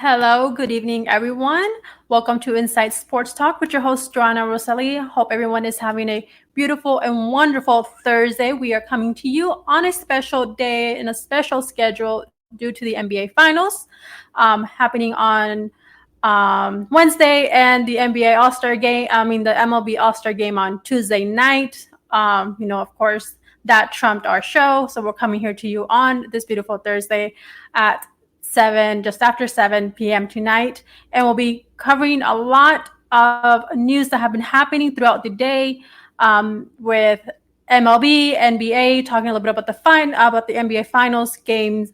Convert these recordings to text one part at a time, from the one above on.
Hello, good evening, everyone. Welcome to Inside Sports Talk with your host, Joanna Roselli. Hope everyone is having a beautiful and wonderful Thursday. We are coming to you on a special day and a special schedule due to the NBA Finals happening on Wednesday and the NBA All-Star game, the MLB All-Star game on Tuesday night. Of course, that trumped our show. So we're coming here to you on this beautiful Thursday at 7, just after 7 p.m. tonight. And we'll be covering a lot of news that have been happening throughout the day with MLB, NBA, talking a little bit about the NBA Finals games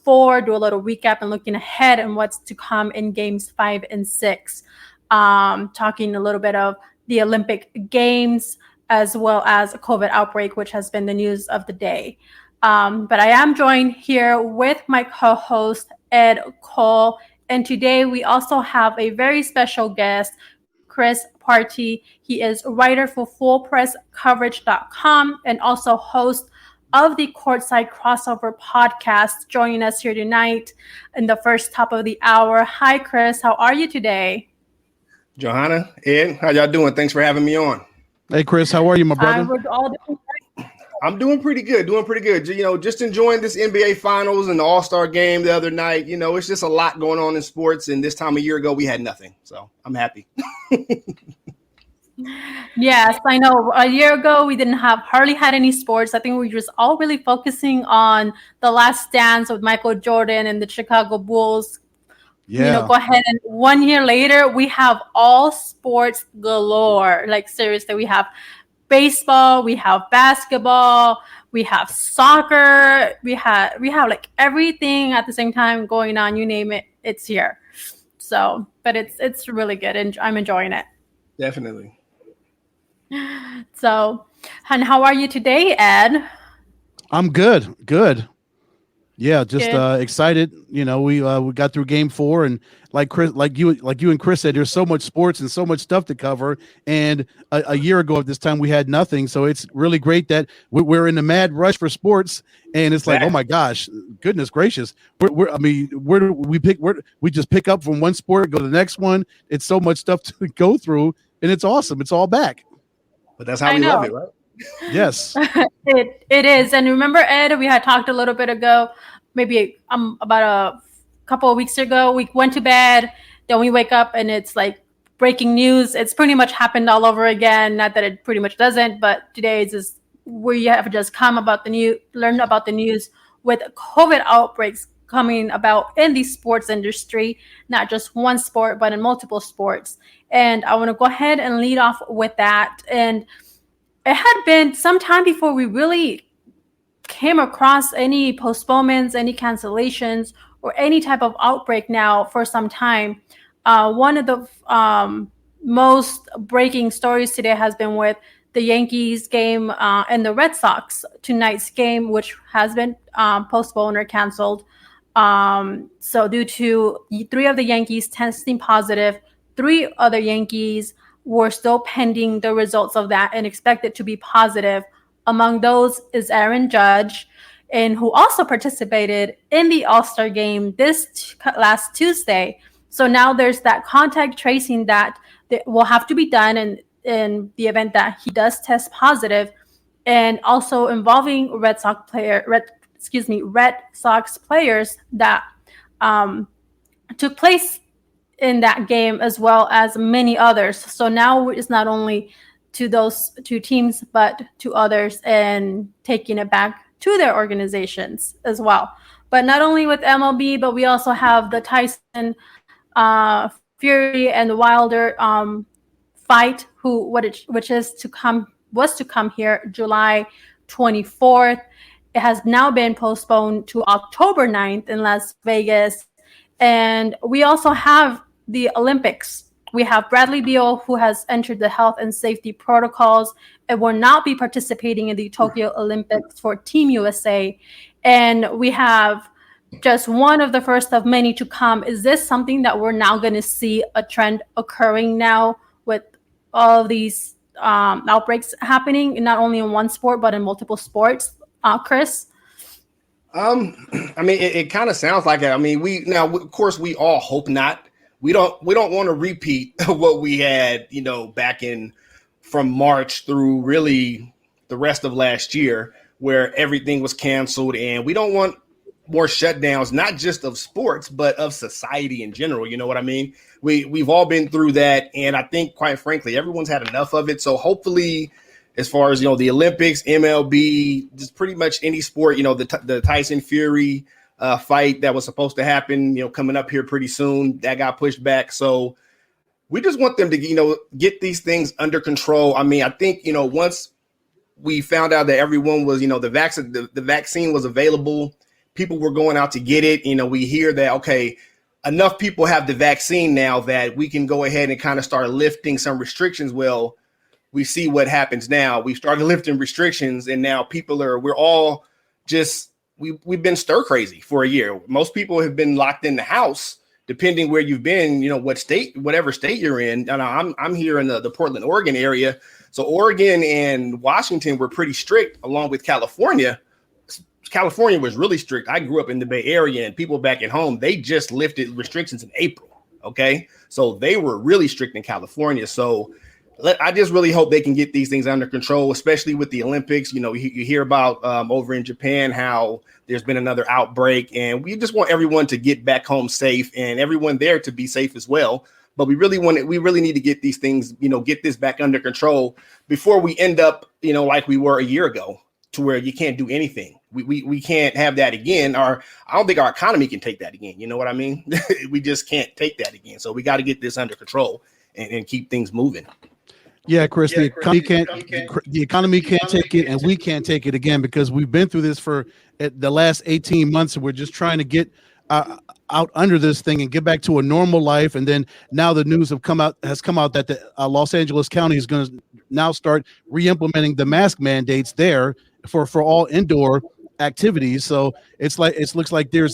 4, do a little recap and looking ahead and what's to come in games 5 and 6. Talking a little bit of the Olympic Games as well as a COVID outbreak, which has been the news of the day. But I am joined here with my co-host, Ed Cole. And today we also have a very special guest, Criss Partee. He is a writer for FullPressCoverage.com and also host of the Courtside Crossover podcast, joining us here tonight in the first top of the hour. Hi, Criss. How are you today? Johanna, Ed, how y'all doing? Thanks for having me on. Hey, Criss, how are you, my brother? I'm doing pretty good. Just enjoying this NBA Finals and the All-Star game the other night. It's just a lot going on in sports, and this time a year ago we had nothing, so I'm happy. Yes, I know. A year ago we didn't hardly had any sports. I think we were just all really focusing on the Last Dance with Michael Jordan and the Chicago Bulls. Yeah. Go ahead, and 1 year later we have all sports galore. Like, seriously, we have baseball, we have basketball, we have soccer, we have like everything at the same time going on. You name it, it's here. So, but it's really good, and I'm enjoying it. Definitely. So, and how are you today, Ed? I'm good. Yeah, just excited. We got through game 4, and like you and Criss said, there's so much sports and so much stuff to cover. And a year ago at this time we had nothing, so it's really great that we're in the mad rush for sports. And it's like, oh my gosh, goodness gracious, where do we pick? We just pick up from one sport, go to the next one. It's so much stuff to go through, and it's awesome. It's all back. But that's how we love it, right? Yes, it is. And remember, Ed, we had talked a little bit ago, maybe about a couple of weeks ago. We went to bed, then we wake up and it's like breaking news. It's pretty much happened all over again. Not that it pretty much doesn't, but today is just where you have just learn about the news with COVID outbreaks coming about in the sports industry, not just one sport, but in multiple sports. And I want to go ahead and lead off with that. And it had been some time before we really came across any postponements, any cancellations, or any type of outbreak now for some time. One of the most breaking stories today has been with the Yankees game and the Red Sox tonight's game, which has been postponed or canceled. So due to 3 of the Yankees testing positive, 3 other Yankees were still pending the results of that and expected to be positive. Among those is Aaron Judge, and who also participated in the All-Star game this last Tuesday. So now there's that contact tracing that will have to be done in the event that he does test positive, and also involving Red Sox players that took place in that game, as well as many others. So now it's not only to those 2 teams, but to others, and taking it back to their organizations as well. But not only with MLB, but we also have the Tyson Fury and the Wilder fight, which was to come here July 24th. It has now been postponed to October 9th in Las Vegas. And we also have the Olympics. We have Bradley Beal, who has entered the health and safety protocols and will not be participating in the Tokyo Olympics for Team USA. And we have just one of the first of many to come. Is this something that we're now going to see a trend occurring now with all these outbreaks happening, not only in one sport, but in multiple sports? Criss? I mean, it kind of sounds like it. I mean, of course, we all hope not. We don't want to repeat what we had, back in from March through really the rest of last year, where everything was canceled, and we don't want more shutdowns, not just of sports, but of society in general. You know what I mean? We've all been through that, and I think, quite frankly, everyone's had enough of it. So hopefully, as far as the Olympics, MLB, just pretty much any sport, the Tyson Fury fight that was supposed to happen, coming up here pretty soon, that got pushed back. So we just want them to, get these things under control. I mean, I think, once we found out that everyone was, the vaccine was available, people were going out to get it. We hear that, okay, enough people have the vaccine now that we can go ahead and kind of start lifting some restrictions. Well, we see what happens now. We started lifting restrictions, and now we're all just, we've been stir crazy for a year. Most people have been locked in the house, depending where you've been, whatever state you're in. And I'm here in the Portland, Oregon area. So Oregon and Washington were pretty strict, along with California. California was really strict. I grew up in the Bay Area, and people back at home, they just lifted restrictions in April. Okay. So they were really strict in California. So I just really hope they can get these things under control, especially with the Olympics. You hear about over in Japan how there's been another outbreak, and we just want everyone to get back home safe and everyone there to be safe as well. But we really need to get these things, get this back under control before we end up, like we were a year ago, to where you can't do anything. We can't have that again. I don't think our economy can take that again. You know what I mean? We just can't take that again. So we got to get this under control and keep things moving. Yeah, Chris, the economy can't take it, and we can't take it again, because we've been through this for the last 18 months, and we're just trying to get out under this thing and get back to a normal life. And then now the news has come out that the Los Angeles County is going to now start re-implementing the mask mandates there for all indoor activities. So it looks like there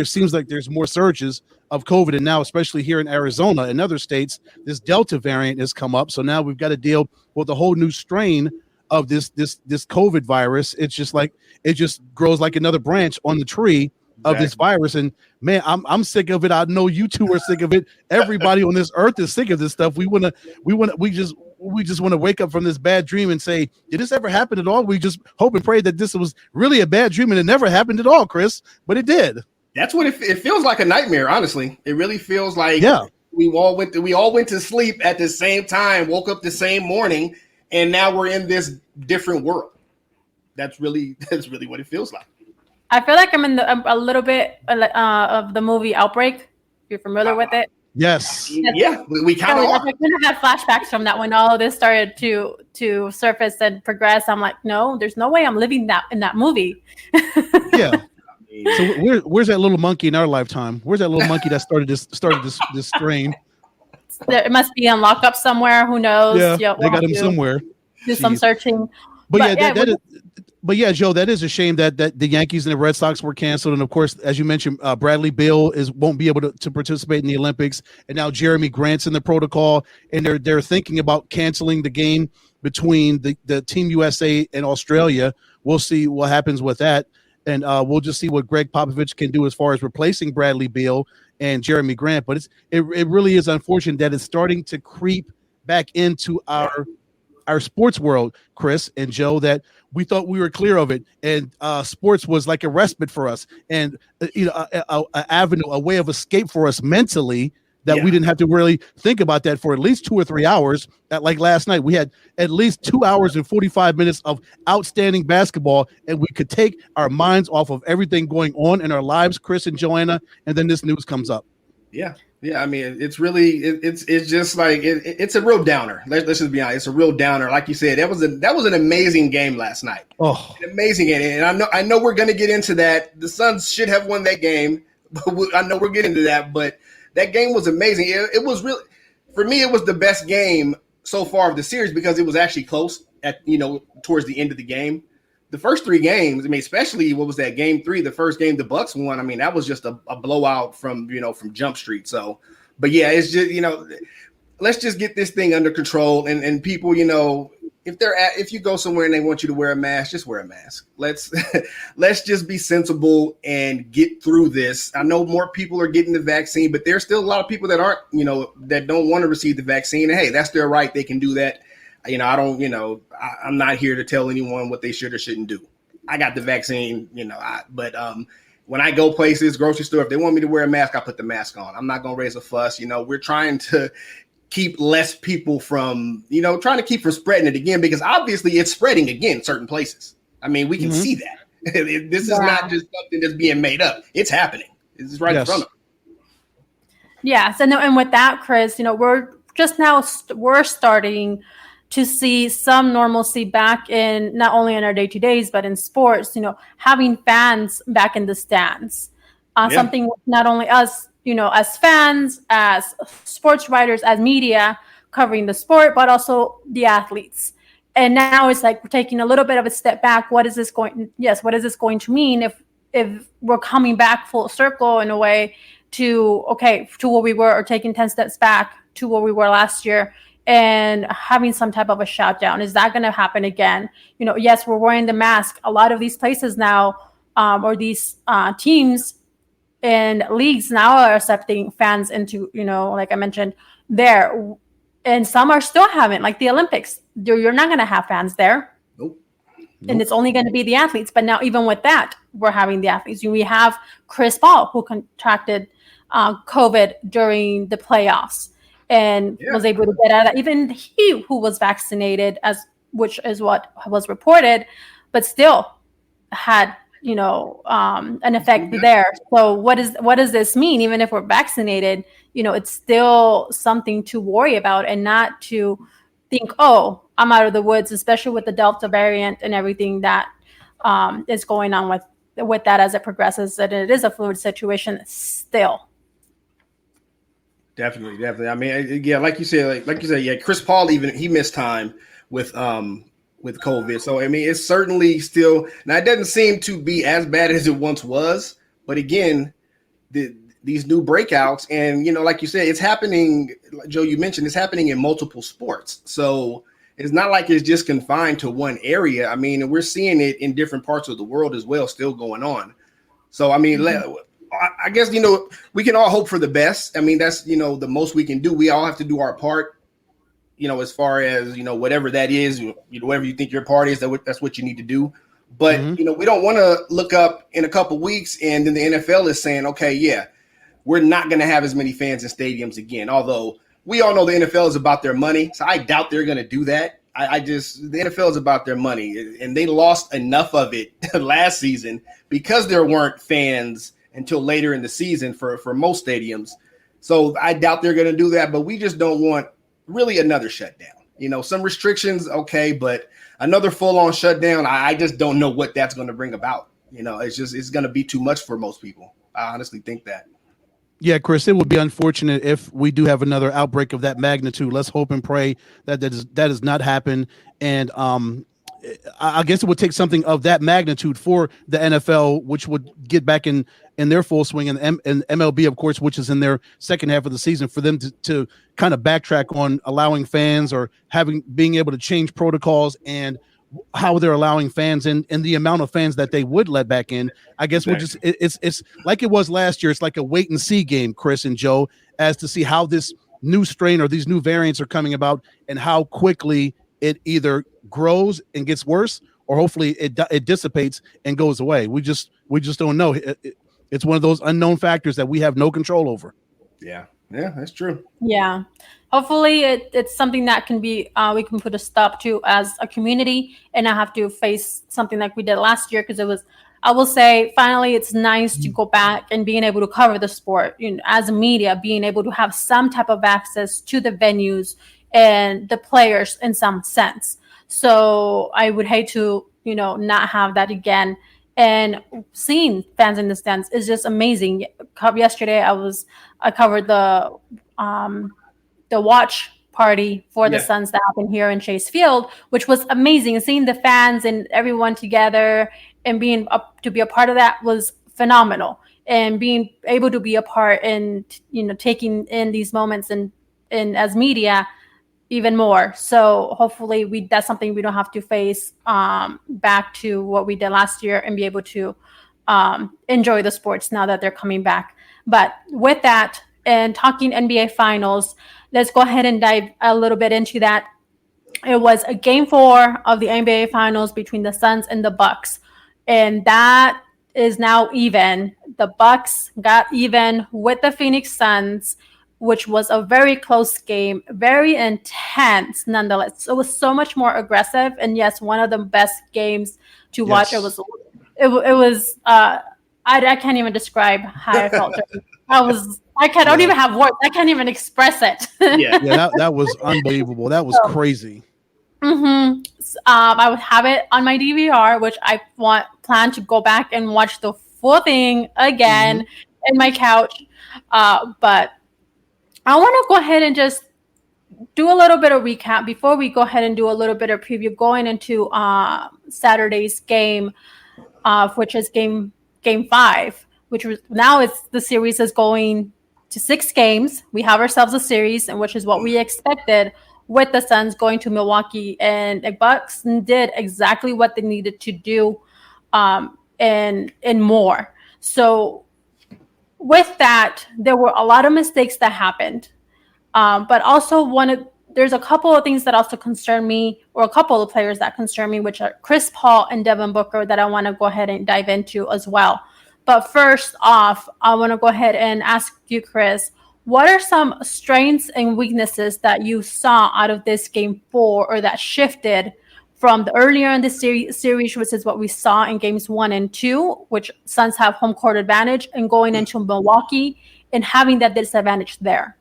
seems like there's more surges of COVID, and now especially here in Arizona and other states, this Delta variant has come up. So now we've got to deal with a whole new strain of this COVID virus. It's just like it just grows like another branch on the tree of this virus. And man, I'm sick of it. I know you two are sick of it. Everybody on this earth is sick of this stuff. We just want to wake up from this bad dream and say, did this ever happen at all? We just hope and pray that this was really a bad dream and it never happened at all, Chris, but it did. That's what it feels like, a nightmare. Honestly, it really feels like we all went to sleep at the same time, woke up the same morning, and now we're in this different world. That's really what it feels like. I feel like I'm in a little bit of the movie Outbreak. If you're familiar with it. Yes. Yeah, we kind of are. I kind of had flashbacks from that when all this started to surface and progress. I'm like, no, there's no way I'm living that in that movie. Yeah. So where's that little monkey in our lifetime? Where's that little monkey that started this strain? It must be on lockup somewhere. Who knows? Yeah, they got him somewhere. Do some searching. But Joe, that is a shame that the Yankees and the Red Sox were canceled. And of course, as you mentioned, Bradley Beal won't be able to participate in the Olympics. And now Jeremy Grant's in the protocol, and they're thinking about canceling the game between the Team USA and Australia. We'll see what happens with that. And we'll just see what Greg Popovich can do as far as replacing Bradley Beal and Jeremy Grant. But it really is unfortunate that it's starting to creep back into our sports world, Chris and Joe, that we thought we were clear of it, and sports was like a respite for us, and an avenue, a way of escape for us mentally, that we didn't have to really think about that for at least 2 or 3 hours. Like last night, we had at least 2 hours and 45 minutes of outstanding basketball, and we could take our minds off of everything going on in our lives, Chris and Joanna, and then this news comes up. Yeah. I mean, it's really, it's just like, it's a real downer. Let's just be honest. It's a real downer. Like you said, that was an amazing game last night. Oh, an amazing game. And I know we're going to get into that. The Suns should have won that game, but I know we're getting to that, but that game was amazing. It was really, for me, it was the best game so far of the series, because it was actually close towards the end of the game. The first 3 games, I mean, especially what was that, game 3, the first game the Bucks won. I mean, that was just a blowout from Jump Street. So, but yeah, it's just, let's just get this thing under control, and people, if you go somewhere and they want you to wear a mask, just wear a mask. Let's let's just be sensible and get through this. I know more people are getting the vaccine, but there's still a lot of people that aren't, that don't want to receive the vaccine. And hey, that's their right. They can do that. I don't, I'm not here to tell anyone what they should or shouldn't do. I got the vaccine, but when I go places, grocery store, if they want me to wear a mask, I put the mask on. I'm not going to raise a fuss. We're trying to keep less people from, trying to keep from spreading it again, because obviously it's spreading again in certain places. I mean, we can see that. This is not just something that's being made up. It's happening. It's right in front of us. Yes. And with that, Chris, we're just now, we're starting to see some normalcy back in not only in our day-to-days, but in sports, having fans back in the stands. Something not only us, as fans, as sports writers, as media covering the sport, but also the athletes. And now it's like we're taking a little bit of a step back. What is this going to mean if we're coming back full circle in a way to where we were, or taking 10 steps back to where we were last year, and having some type of a shutdown? Is that going to happen again? Yes, we're wearing the mask. A lot of these places now, or these teams and leagues now are accepting fans into, like I mentioned there. And some are still having, like the Olympics. You're not going to have fans there. Nope. And it's only going to be the athletes. But now, even with that, we're having the athletes. We have Criss Partee, who contracted COVID during the playoffs and was able to get out of that. Even he, who was vaccinated, which is what was reported, but still had an effect there. So what does this mean? Even if we're vaccinated, it's still something to worry about, and not to think, oh, I'm out of the woods, especially with the Delta variant and everything that is going on with that as it progresses. That it is a fluid situation still. Definitely. I mean, like you said, Criss Partee, he missed time with COVID. So, I mean, it's certainly still, now it doesn't seem to be as bad as it once was, but again, these new breakouts, and, like you said, it's happening, Joe, you mentioned it's happening in multiple sports. So it's not like it's just confined to one area. I mean, we're seeing it in different parts of the world as well, still going on. So, I mean, I guess, we can all hope for the best. I mean, that's, the most we can do. We all have to do our part. As far as, whatever that is, whatever you think your part is, that's what you need to do. But, we don't want to look up in a couple weeks and then the NFL is saying, okay, yeah, we're not going to have as many fans in stadiums again. Although we all know the NFL is about their money. So I doubt they're going to do that. The NFL is about their money, and they lost enough of it last season because there weren't fans until later in the season for most stadiums. So I doubt they're going to do that, but we just don't want really another shutdown. Some restrictions, okay, but another full-on shutdown, I just don't know what that's going to bring about. It's going to be too much for most people. I honestly think that. Yeah, Chris, it would be unfortunate if we do have another outbreak of that magnitude. Let's hope and pray that does not happen. And I guess it would take something of that magnitude for the NFL, which would get back in their full swing, and MLB, of course, which is in their second half of the season, for them to kind of backtrack on allowing fans, or being able to change protocols and how they're allowing fans in, and the amount of fans that they would let back in. I guess it's like it was last year. It's like a wait and see game, Chris and Joe, as to see how this new strain or these new variants are coming about, and how quickly it either grows and gets worse, or hopefully it dissipates and goes away. We just don't know. It's one of those unknown factors that we have no control over. Yeah, that's true. Yeah. Hopefully it's something that can be, we can put a stop to as a community, and not have to face something like we did last year. Because I will say, finally, it's nice to go back and being able to cover the sport, as a media, being able to have some type of access to the venues and the players in some sense. So I would hate to, not have that again. And seeing fans in the stands is just amazing. Yesterday, I covered the watch party for the Suns that happened here in Chase Field, which was amazing. Seeing the fans and everyone together and being to be a part of that was phenomenal. And being able to be a part and taking in these moments and as media, even more. So hopefully that's something we don't have to face back to what we did last year and be able to enjoy the sports now that they're coming back. But with that, and talking NBA Finals, let's go ahead and dive a little bit into that. It was a game 4 of the NBA Finals between the Suns and the Bucks, and that is now even. The Bucks got even with the Phoenix Suns, which was a very close game, very intense nonetheless. It was so much more aggressive, and yes, one of the best games to watch. Yes. It was I can't even describe how I felt. I don't even have words. I can't even express it. Yeah, that was unbelievable. That was crazy. I would have it on my DVR, which I plan to go back and watch the full thing again in my couch. But I want to go ahead and just do a little bit of recap before we go ahead and do a little bit of preview going into Saturday's game, which is game 5, which was now the series is going to 6 games. We have ourselves a series, and which is what we expected with the Suns going to Milwaukee, and the Bucks did exactly what they needed to do, and more. So with that, there were a lot of mistakes that happened, but also there's a couple of things that also concern me, or a couple of players that concern me, which are Chris Paul and Devin Booker, that I want to go ahead and dive into as well. But first off, I want to go ahead and ask you, Chris, what are some strengths and weaknesses that you saw out of this game 4, or that shifted from the earlier in the series, which is what we saw in games 1 and 2, which Suns have home court advantage, and going into Milwaukee and having that disadvantage there?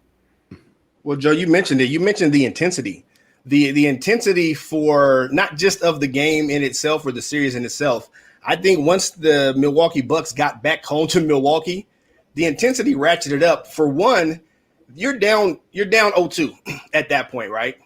Well, Joe, you mentioned it. You mentioned the intensity, the intensity for not just of the game in itself or the series in itself. I think once the Milwaukee Bucks got back home to Milwaukee, the intensity ratcheted up. For one, you're down 0-2 at that point, right?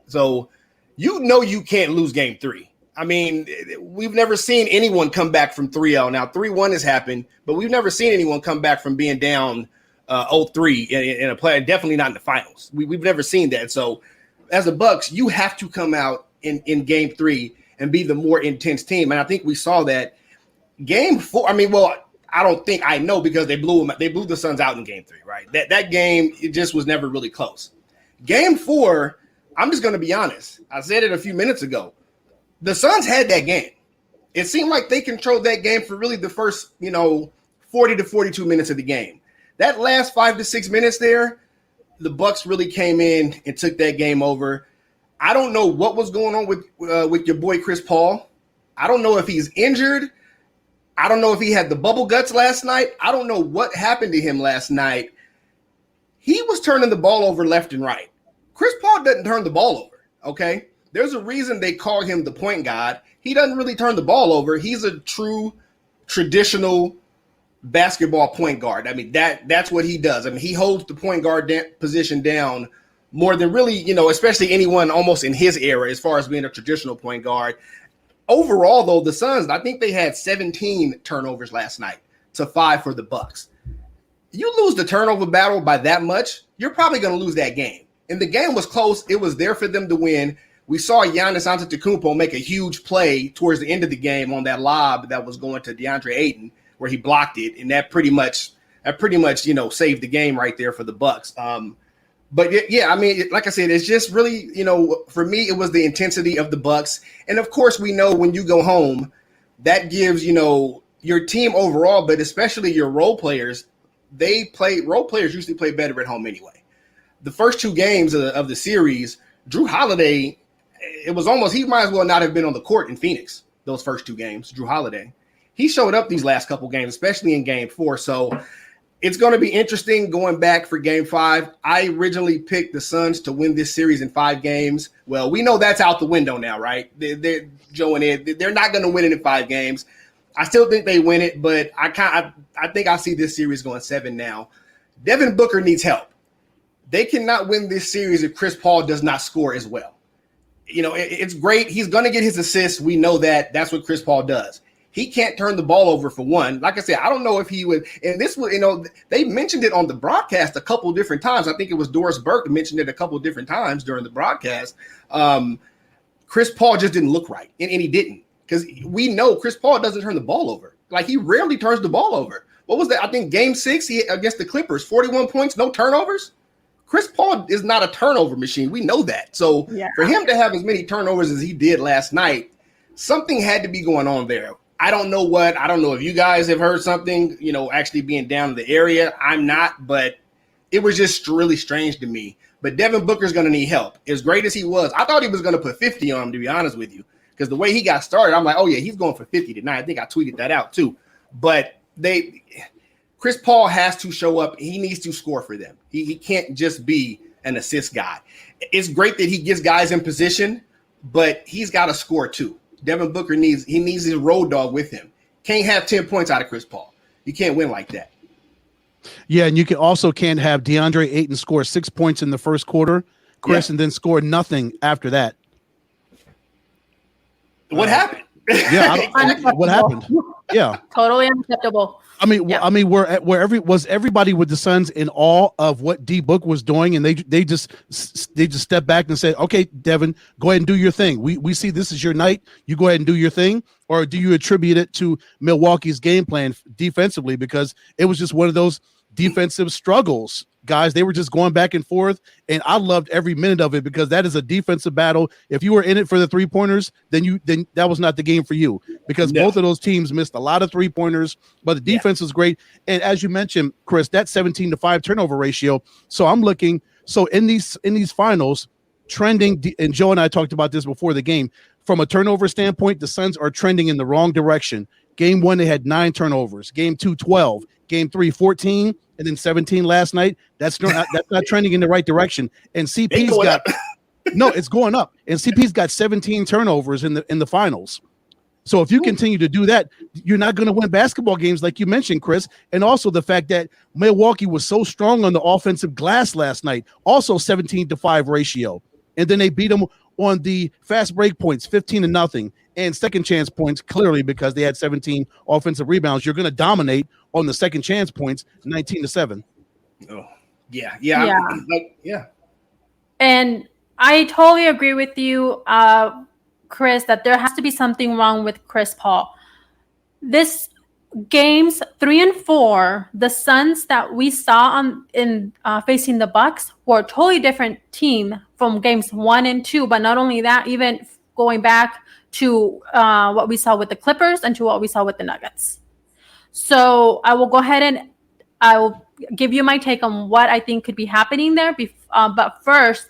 So you can't lose game 3. I mean, we've never seen anyone come back from 3-0. Now 3-1 has happened, but we've never seen anyone come back from being down 0-3 in a play. Definitely not in the finals. We've never seen that. So as the Bucks, you have to come out in game 3 and be the more intense team. And I think we saw that game 4. I know because they blew the Suns out in game 3, right? That game, it just was never really close. Game 4, I'm just going to be honest. I said it a few minutes ago. The Suns had that game. It seemed like they controlled that game for really the first, 40 to 42 minutes of the game. That last 5 to 6 minutes there, the Bucks really came in and took that game over. I don't know what was going on with your boy Chris Paul. I don't know if he's injured. I don't know if he had the bubble guts last night. I don't know what happened to him last night. He was turning the ball over left and right. Chris Paul doesn't turn the ball over, okay? There's a reason they call him the point guard. He doesn't really turn the ball over. He's a true traditional basketball point guard. I mean, that's what he does. I mean, he holds the point guard position down more than really, especially anyone almost in his era as far as being a traditional point guard. Overall, though, the Suns, I think they had 17 turnovers last night to 5 for the Bucks. You lose the turnover battle by that much, you're probably going to lose that game. And the game was close. It was there for them to win. We saw Giannis Antetokounmpo make a huge play towards the end of the game on that lob that was going to DeAndre Ayton, where he blocked it, and that pretty much saved the game right there for the Bucks. But yeah, I mean, like I said, it's just really, for me, it was the intensity of the Bucks. And of course, we know when you go home, that gives, your team overall, but especially your role players, role players usually play better at home anyway. The first 2 games of the series, Drew Holiday, it was almost, he might as well not have been on the court in Phoenix, those first 2 games, Drew Holiday. He showed up these last couple games, especially in game 4. So it's going to be interesting going back for game 5. I originally picked the Suns to win this series in 5 games. Well, we know that's out the window now, right? They're Joe and Ed, they're not going to win it in 5 games. I still think they win it, but I think I see this series going 7 now. Devin Booker needs help. They cannot win this series if Chris Paul does not score as well. It's great. He's going to get his assists. We know that. That's what Chris Paul does. He can't turn the ball over for one. Like I said, I don't know if he would. And this was, they mentioned it on the broadcast a couple different times. I think it was Doris Burke mentioned it a couple different times during the broadcast. Criss Paul just didn't look right, and he didn't, because we know Criss Paul doesn't turn the ball over. Like, he rarely turns the ball over. What was that? I think Game 6 against the Clippers, 41 points, no turnovers. Criss Paul is not a turnover machine. We know that. So for him to have as many turnovers as he did last night, something had to be going on there. I don't know what. I don't know if you guys have heard something, actually being down in the area. I'm not, but it was just really strange to me. But Devin Booker's going to need help. As great as he was, I thought he was going to put 50 on him, to be honest with you, because the way he got started, I'm like, oh, yeah, he's going for 50 tonight. I think I tweeted that out too. But Criss Paul has to show up. He needs to score for them. He can't just be an assist guy. It's great that he gets guys in position, but he's got to score too. Devin Booker needs his road dog with him. Can't have 10 points out of Criss Paul. You can't win like that. Yeah, and you can't have DeAndre Ayton score 6 points in the first quarter, Chris, and then score nothing after that. What happened? Yeah, what happened? Yeah, totally unacceptable. I mean, was everybody with the Suns in awe of what D Book was doing, and they just stepped back and said, "Okay, Devin, go ahead and do your thing. We see this is your night. You go ahead and do your thing." Or do you attribute it to Milwaukee's game plan defensively, because it was just one of those defensive struggles? Guys, they were just going back and forth, and I loved every minute of it, because that is a defensive battle. If you were in it for the 3-pointers, then that was not the game for you, because both of those teams missed a lot of 3-pointers, but the defense was great. And as you mentioned, Chris, that 17-5 turnover ratio. So I'm looking. So in these finals, trending, and Joe and I talked about this before the game. From a turnover standpoint, the Suns are trending in the wrong direction. Game 1, they had 9 turnovers. Game 2, 12. Game 3, 14. And then 17 last night. That's not trending in the right direction. And CP's got no, it's going up. And CP's got 17 turnovers in the finals. So if you continue to do that, you're not going to win basketball games, like you mentioned, Chris. And also the fact that Milwaukee was so strong on the offensive glass last night, also 17-5 ratio. And then they beat them on the fast break points, 15-0, and second chance points, clearly, because they had 17 offensive rebounds. You're going to dominate on the second chance points, 19-7. Oh, yeah. And I totally agree with you, Chris, that there has to be something wrong with Criss Paul. This games 3 and 4, the Suns that we saw in facing the Bucks were a totally different team from games 1 and 2. But not only that, even going back to what we saw with the Clippers and to what we saw with the Nuggets. So I will go ahead and I will give you my take on what I think could be happening there. But first,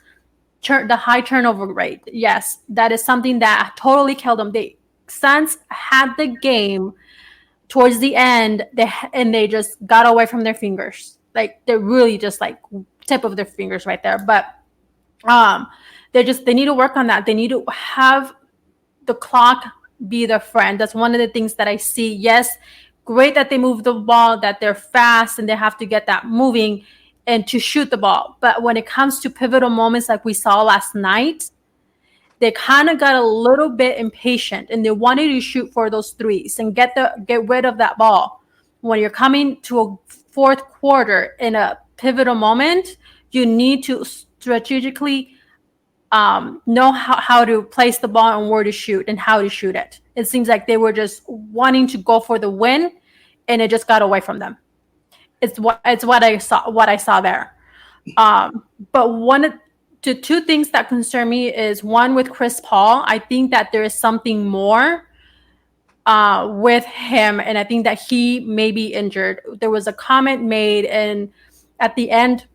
the high turnover rate. Yes, that is something that totally killed them. The Suns had the game towards the end, they just got away from their fingers. Like, they're really just like tip of their fingers right there. But they need to work on that. They need to have the clock be their friend. That's one of the things that I see. Yes, great that they move the ball, that they're fast and they have to get that moving and to shoot the ball. But when it comes to pivotal moments like we saw last night, they kind of got a little bit impatient and they wanted to shoot for those threes and get rid of that ball. When you're coming to a fourth quarter in a pivotal moment, you need to strategically know how to place the ball and where to shoot and how to shoot it. It seems like they were just wanting to go for the win, and it just got away from them. It's what I saw there. But the two things that concern me is, one, with Criss Paul, I think that there is something more with him, and I think that he may be injured. There was a comment made at the end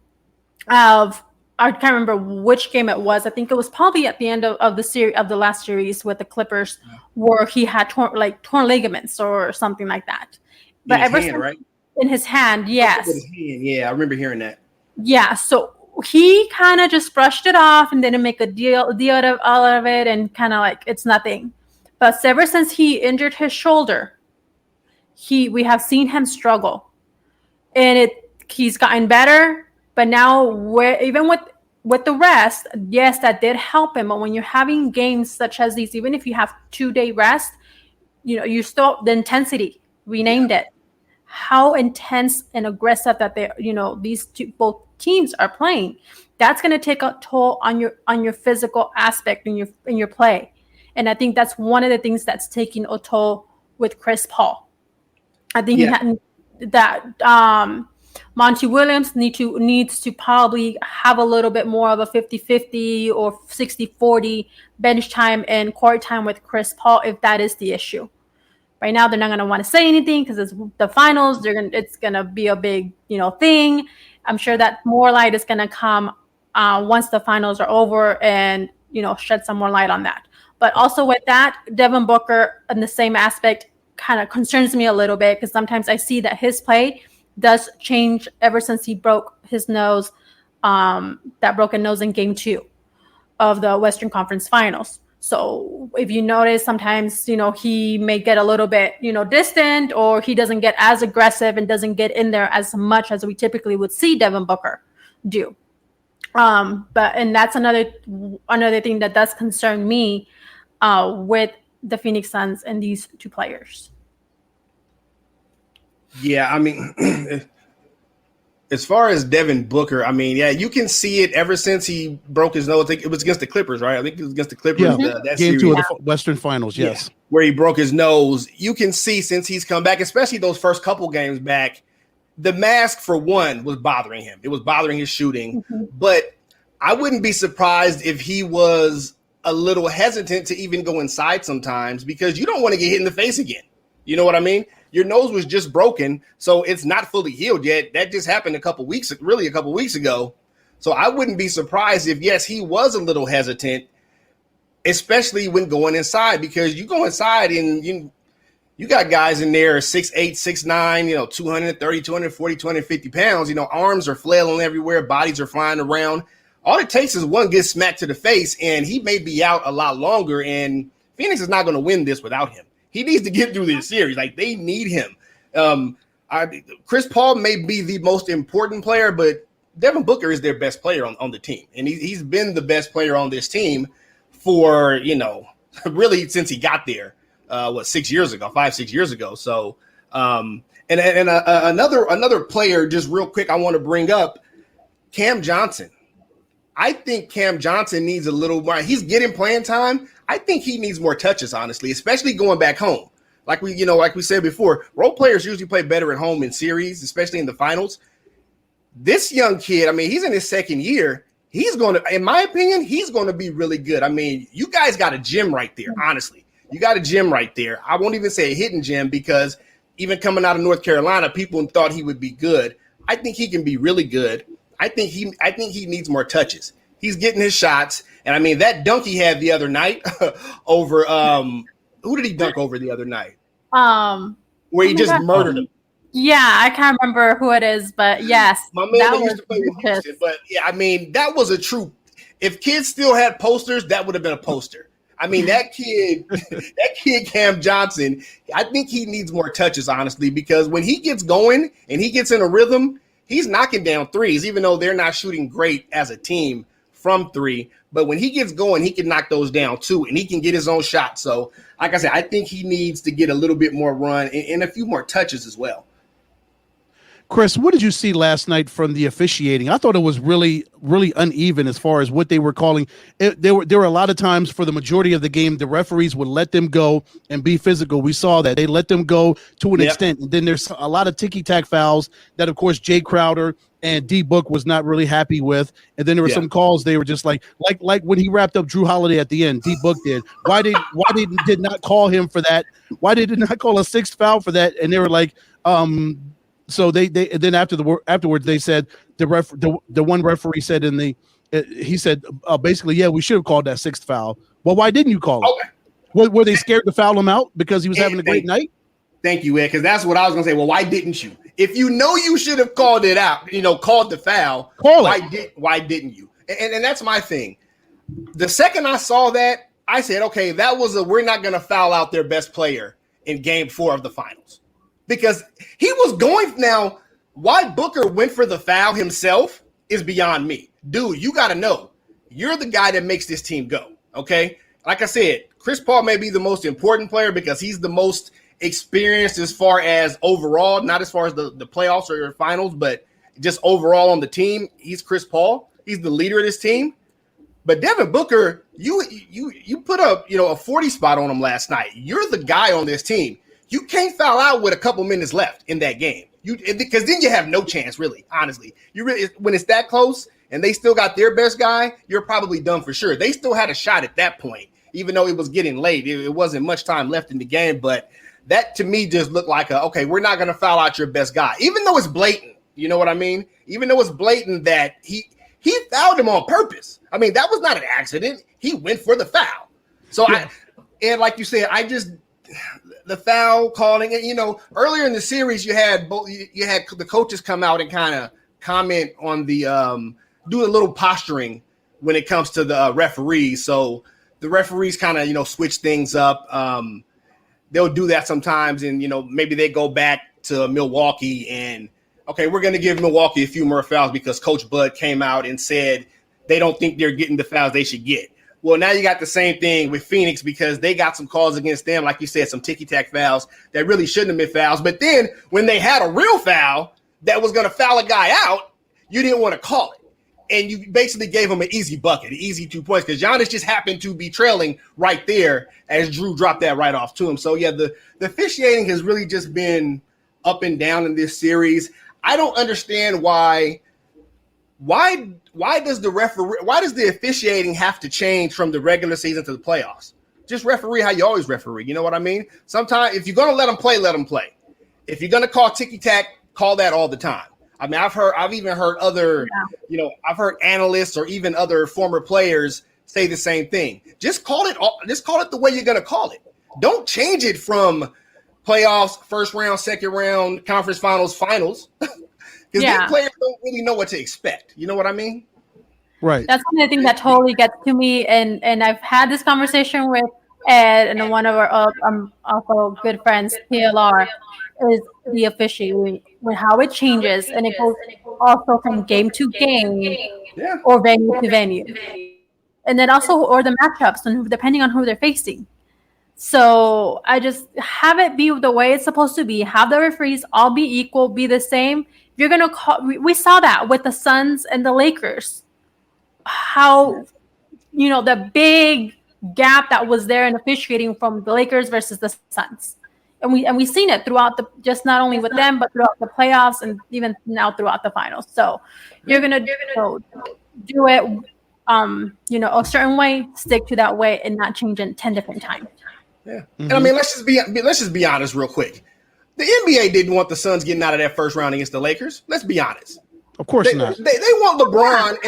of, I can't remember which game it was. I think it was probably at the end of the series, of the last series with the Clippers, where he had torn ligaments or something like that. But in his hand, yes. Yeah, I remember hearing that. Yeah, so he kind of just brushed it off and didn't make a deal of all of it, and kind of like it's nothing. But ever since he injured his shoulder, we have seen him struggle, and he's gotten better. But now, even with the rest, yes, that did help him. But when you're having games such as these, even if you have 2-day rest, you still the intensity. We named it. How intense and aggressive that these both teams are playing. That's going to take a toll on your physical aspect in your play, and I think that's one of the things that's taking a toll with Chris Paul. I think Monty Williams needs to probably have a little bit more of a 50-50 or 60-40 bench time and court time with Chris Paul if that is the issue. Right now, they're not going to want to say anything because it's the finals. It's going to be a big thing. I'm sure that more light is going to come once the finals are over and shed some more light on that. But also with that, Devin Booker in the same aspect kind of concerns me a little bit because sometimes I see that his play does change ever since he broke his nose, that broken nose in Game 2 of the Western Conference Finals. So if you notice, sometimes, he may get a little bit, distant, or he doesn't get as aggressive and doesn't get in there as much as we typically would see Devin Booker do. And that's another thing that does concern me with the Phoenix Suns and these two players. Yeah, I mean, as far as Devin Booker, I mean, yeah, you can see it ever since he broke his nose. I think it was against the Clippers, right? I think it was against the Clippers. Yeah, that Game series. 2 of the Western Finals, yes. Yeah, where he broke his nose. You can see since he's come back, especially those first couple games back, the mask, for one, was bothering him. It was bothering his shooting. Mm-hmm. But I wouldn't be surprised if he was a little hesitant to even go inside sometimes because you don't want to get hit in the face again. You know what I mean? Your nose was just broken, so it's not fully healed yet. That just happened a couple weeks ago. So I wouldn't be surprised if, yes, he was a little hesitant, especially when going inside, because you go inside and you got guys in there 6'8", 6'9", 230, 240, 250 pounds. Arms are flailing everywhere, bodies are flying around. All it takes is one good smack to the face, and he may be out a lot longer, and Phoenix is not going to win this without him. He needs to get through this series. Like, they need him. Chris Paul may be the most important player, but Devin Booker is their best player on the team. And he's been the best player on this team for, really since he got there, 5-6 years ago. So, another player, just real quick, I want to bring up Cam Johnson. I think Cam Johnson needs a little more. He's getting playing time. I think he needs more touches, honestly, especially going back home. Like we said before, role players usually play better at home in series, especially in the finals. This young kid, I mean, he's in his second year. He's going to, in my opinion, he's going to be really good. I mean, you guys got a gem right there, honestly. You got a gem right there. I won't even say a hidden gem because even coming out of North Carolina, people thought he would be good. I think he can be really good. I think he needs more touches. He's getting his shots. And I mean, that dunk he had the other night over who did he dunk over the other night? Where he just murdered him. Yeah, I can't remember who it is, but yes. My man that used to play with Houston. But yeah, I mean, that was a true. If kids still had posters, that would have been a poster. I mean, that kid Cam Johnson, I think he needs more touches, honestly, because when he gets going and he gets in a rhythm, he's knocking down threes, even though they're not shooting great as a team from three. But when he gets going, he can knock those down too, and he can get his own shot. So, like I said, I think he needs to get a little bit more run and a few more touches as well. Chris, what did you see last night from the officiating? I thought it was really, really uneven as far as what they were calling. There were a lot of times for the majority of the game, the referees would let them go and be physical. We saw that. They let them go to an extent. And then there's a lot of ticky-tack fouls that, of course, Jay Crowder and D Book was not really happy with. And then there were some calls they were just like when he wrapped up Drew Holiday at the end, D Book did. Why they did not call him for that? Why they did not call a sixth foul for that? And they were like, so they then afterwards they said the one referee said he said basically, yeah, we should have called that sixth foul. Well, why didn't you call it? Okay. Were they scared to foul him out because he was having a great night? Thank you, Ed, because that's what I was gonna say. Well, why didn't you? If you know you should have called it out, called the foul, why didn't you? And that's my thing. The second I saw that, I said, okay, we're not gonna foul out their best player in Game 4 of the finals. Because he was going now, why Booker went for the foul himself is beyond me. Dude, you got to know, you're the guy that makes this team go, okay? Like I said, Criss Paul may be the most important player because he's the most experienced as far as overall, not as far as the playoffs or finals, but just overall on the team. He's Criss Paul. He's the leader of this team. But Devin Booker, you put up a 40 spot on him last night. You're the guy on this team. You can't foul out with a couple minutes left in that game. Because then you have no chance, really, honestly. When it's that close and they still got their best guy, you're probably done for sure. They still had a shot at that point, even though it was getting late. It wasn't much time left in the game, but that to me just looked like okay, we're not going to foul out your best guy, even though it's blatant. You know what I mean? Even though it's blatant that he fouled him on purpose. I mean, that was not an accident. He went for the foul. So and like you said, the foul calling, and earlier in the series you had the coaches come out and kind of comment on the do a little posturing when it comes to the referees. So the referees kind of switch things up. They'll do that sometimes, and maybe they go back to Milwaukee and okay, we're going to give Milwaukee a few more fouls because Coach Bud came out and said they don't think they're getting the fouls they should get. Well, now you got the same thing with Phoenix because they got some calls against them, like you said, some ticky-tack fouls that really shouldn't have been fouls. But then when they had a real foul that was going to foul a guy out, you didn't want to call it. And you basically gave him an easy bucket, an easy 2 points, because Giannis just happened to be trailing right there as Drew dropped that right off to him. So, yeah, the officiating has really just been up and down in this series. I don't understand why does the officiating have to change from the regular season to the playoffs? Just referee how you always referee. You know what I mean? Sometimes if you're going to let them play, let them play. If you're going to call ticky-tack, call that all the time. I mean, I've even heard other, I've heard analysts or even other former players say the same thing. Just call it the way you're going to call it. Don't change it from playoffs, first round, second round, conference finals. Because then players don't really know what to expect. You know what I mean? Right. That's one of the things that totally gets to me. And I've had this conversation with Ed and one of our also good friends, PLR, is the officiating, with how it changes. And it goes also from game to game or venue to venue. And then also, or the matchups, and depending on who they're facing. So I just have it be the way it's supposed to be. Have the referees all be equal, be the same. You're going to call. We saw that with the Suns and the Lakers. How, the big gap that was there in officiating from the Lakers versus the Suns. And we've seen it throughout just not only with them, but throughout the playoffs and even now throughout the finals. So you're going to do it, a certain way, stick to that way and not change it 10 different times. Yeah. Mm-hmm. And I mean, let's just be honest real quick. The NBA didn't want the Suns getting out of that first round against the Lakers. Let's be honest. Of course not. They want LeBron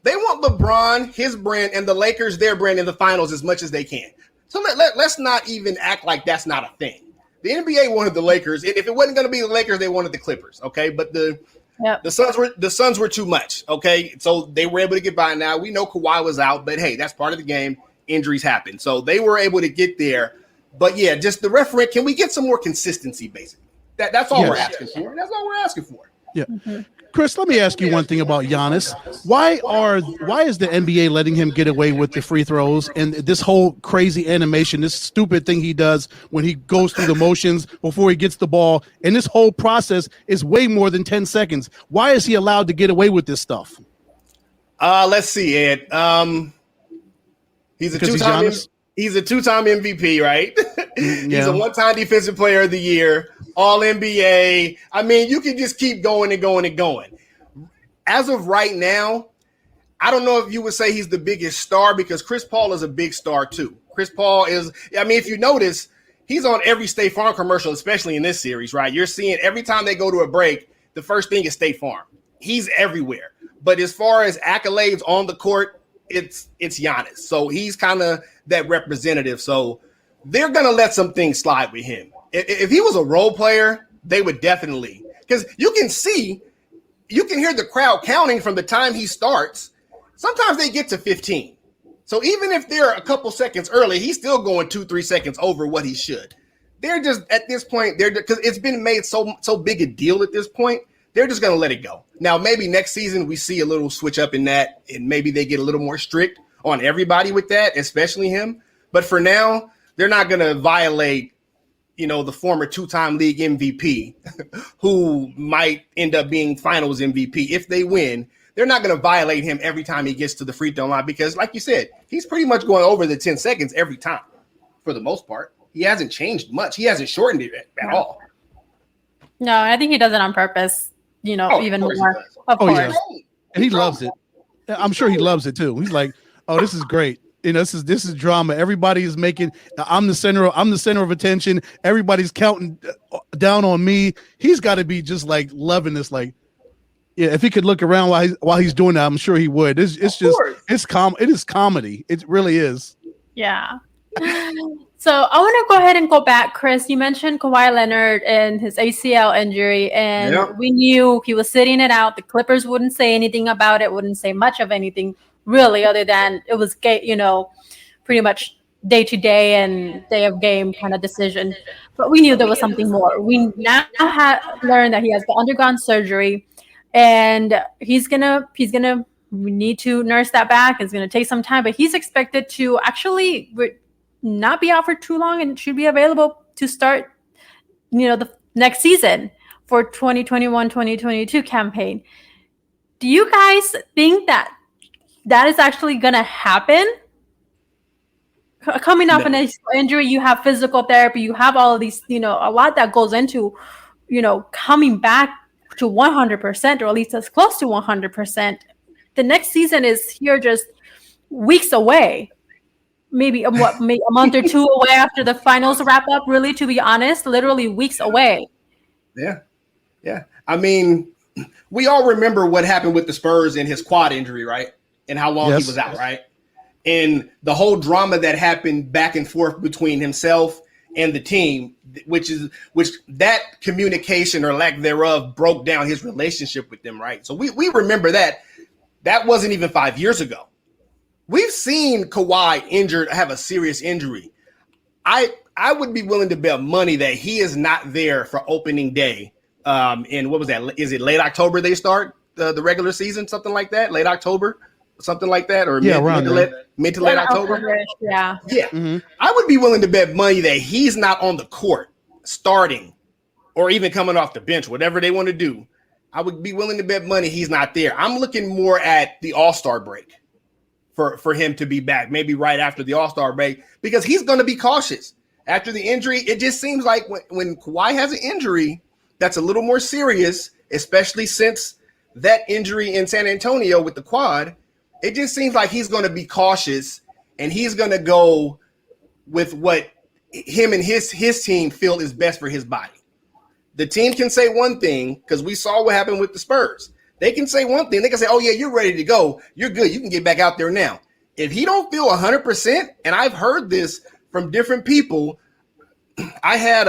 they want LeBron, his brand, and the Lakers, their brand in the finals as much as they can. So let's not even act like that's not a thing. The NBA wanted the Lakers, and if it wasn't going to be the Lakers, they wanted the Clippers. Okay, but the Suns were too much. Okay, so they were able to get by. Now we know Kawhi was out, but hey, that's part of the game. Injuries happen, so they were able to get there. But yeah, just the referee. Can we get some more consistency? Basically, that's all we're asking for. That's all we're asking for. Yeah. Mm-hmm. Chris, let me ask you one thing about Giannis. Why is the NBA letting him get away with the free throws and this whole crazy animation, this stupid thing he does when he goes through the motions before he gets the ball, and this whole process is way more than 10 seconds. Why is he allowed to get away with this stuff? Let's see, Ed. He's a two-time MVP, right? He's a one-time defensive player of the year, all NBA. I mean, you can just keep going and going and going. As of right now, I don't know if you would say he's the biggest star because Criss Paul is a big star too. Criss Paul is, if you notice, he's on every State Farm commercial, especially in this series, right? You're seeing every time they go to a break, the first thing is State Farm. He's everywhere. But as far as accolades on the court, it's Giannis. So he's kind of that representative. So they're going to let some things slide with him. If he was a role player, they would definitely, because you can hear the crowd counting from the time he starts. Sometimes they get to 15. So even if they're a couple seconds early, he's still going 2-3 seconds over what he should. They're just at this point, because it's been made so big a deal at this point, they're just going to let it go. Now, maybe next season we see a little switch up in that, and maybe they get a little more strict on everybody with that, especially him. But for now, they're not going to violate, the former 2-time league MVP who might end up being finals MVP. If they win, they're not going to violate him every time he gets to the free throw line because, like you said, he's pretty much going over the 10 seconds every time for the most part. He hasn't changed much. He hasn't shortened it at all. No, I think he does it on purpose, even more. Of course. Yeah. And he loves it. I'm sure he loves it too. He's like, oh, this is great. This is drama. Everybody is making. I'm the center of attention. Everybody's counting down on me. He's got to be just like loving this. Like, yeah, if he could look around while he's doing that, I'm sure he would. It is comedy. It really is. Yeah. So I want to go ahead and go back, Chris. You mentioned Kawhi Leonard and his ACL injury, and we knew he was sitting it out. The Clippers wouldn't say anything about it, wouldn't say much of anything really, other than it was, pretty much day to day and day of game kind of decision. But we knew there was something more. We now have learned that he has undergone surgery, and he's gonna we need to nurse that back. It's gonna take some time, but he's expected to actually not be out for too long and should be available to start, the next season for 2021-2022 campaign. Do you guys think that is actually going to happen? Coming off an injury, you have physical therapy, you have all of these, a lot that goes into, coming back to 100% or at least as close to 100%. The next season is here just weeks away. Maybe a month or two away after the finals wrap up, really, to be honest, literally weeks away. Yeah. I mean, we all remember what happened with the Spurs and his quad injury, right? And how long he was out, right? And the whole drama that happened back and forth between himself and the team, which that communication or lack thereof broke down his relationship with them, right? So we remember that. That wasn't even 5 years ago. We've seen Kawhi have a serious injury. I would be willing to bet money that he is not there for opening day. And what was that? Is it late October they start the regular season, something like that? Late October, something like that, or mid to late October? Yeah. Mm-hmm. I would be willing to bet money that he's not on the court starting, or even coming off the bench, whatever they want to do. I would be willing to bet money he's not there. I'm looking more at the All-Star break. For him to be back, maybe right after the All-Star break, because he's going to be cautious. After the injury, it just seems like when Kawhi has an injury that's a little more serious, especially since that injury in San Antonio with the quad, it just seems like he's going to be cautious and he's going to go with what him and his team feel is best for his body. The team can say one thing, because we saw what happened with the Spurs. They can say one thing. They can say, oh, yeah, you're ready to go. You're good. You can get back out there now. If he don't feel 100%, and I've heard this from different people, I had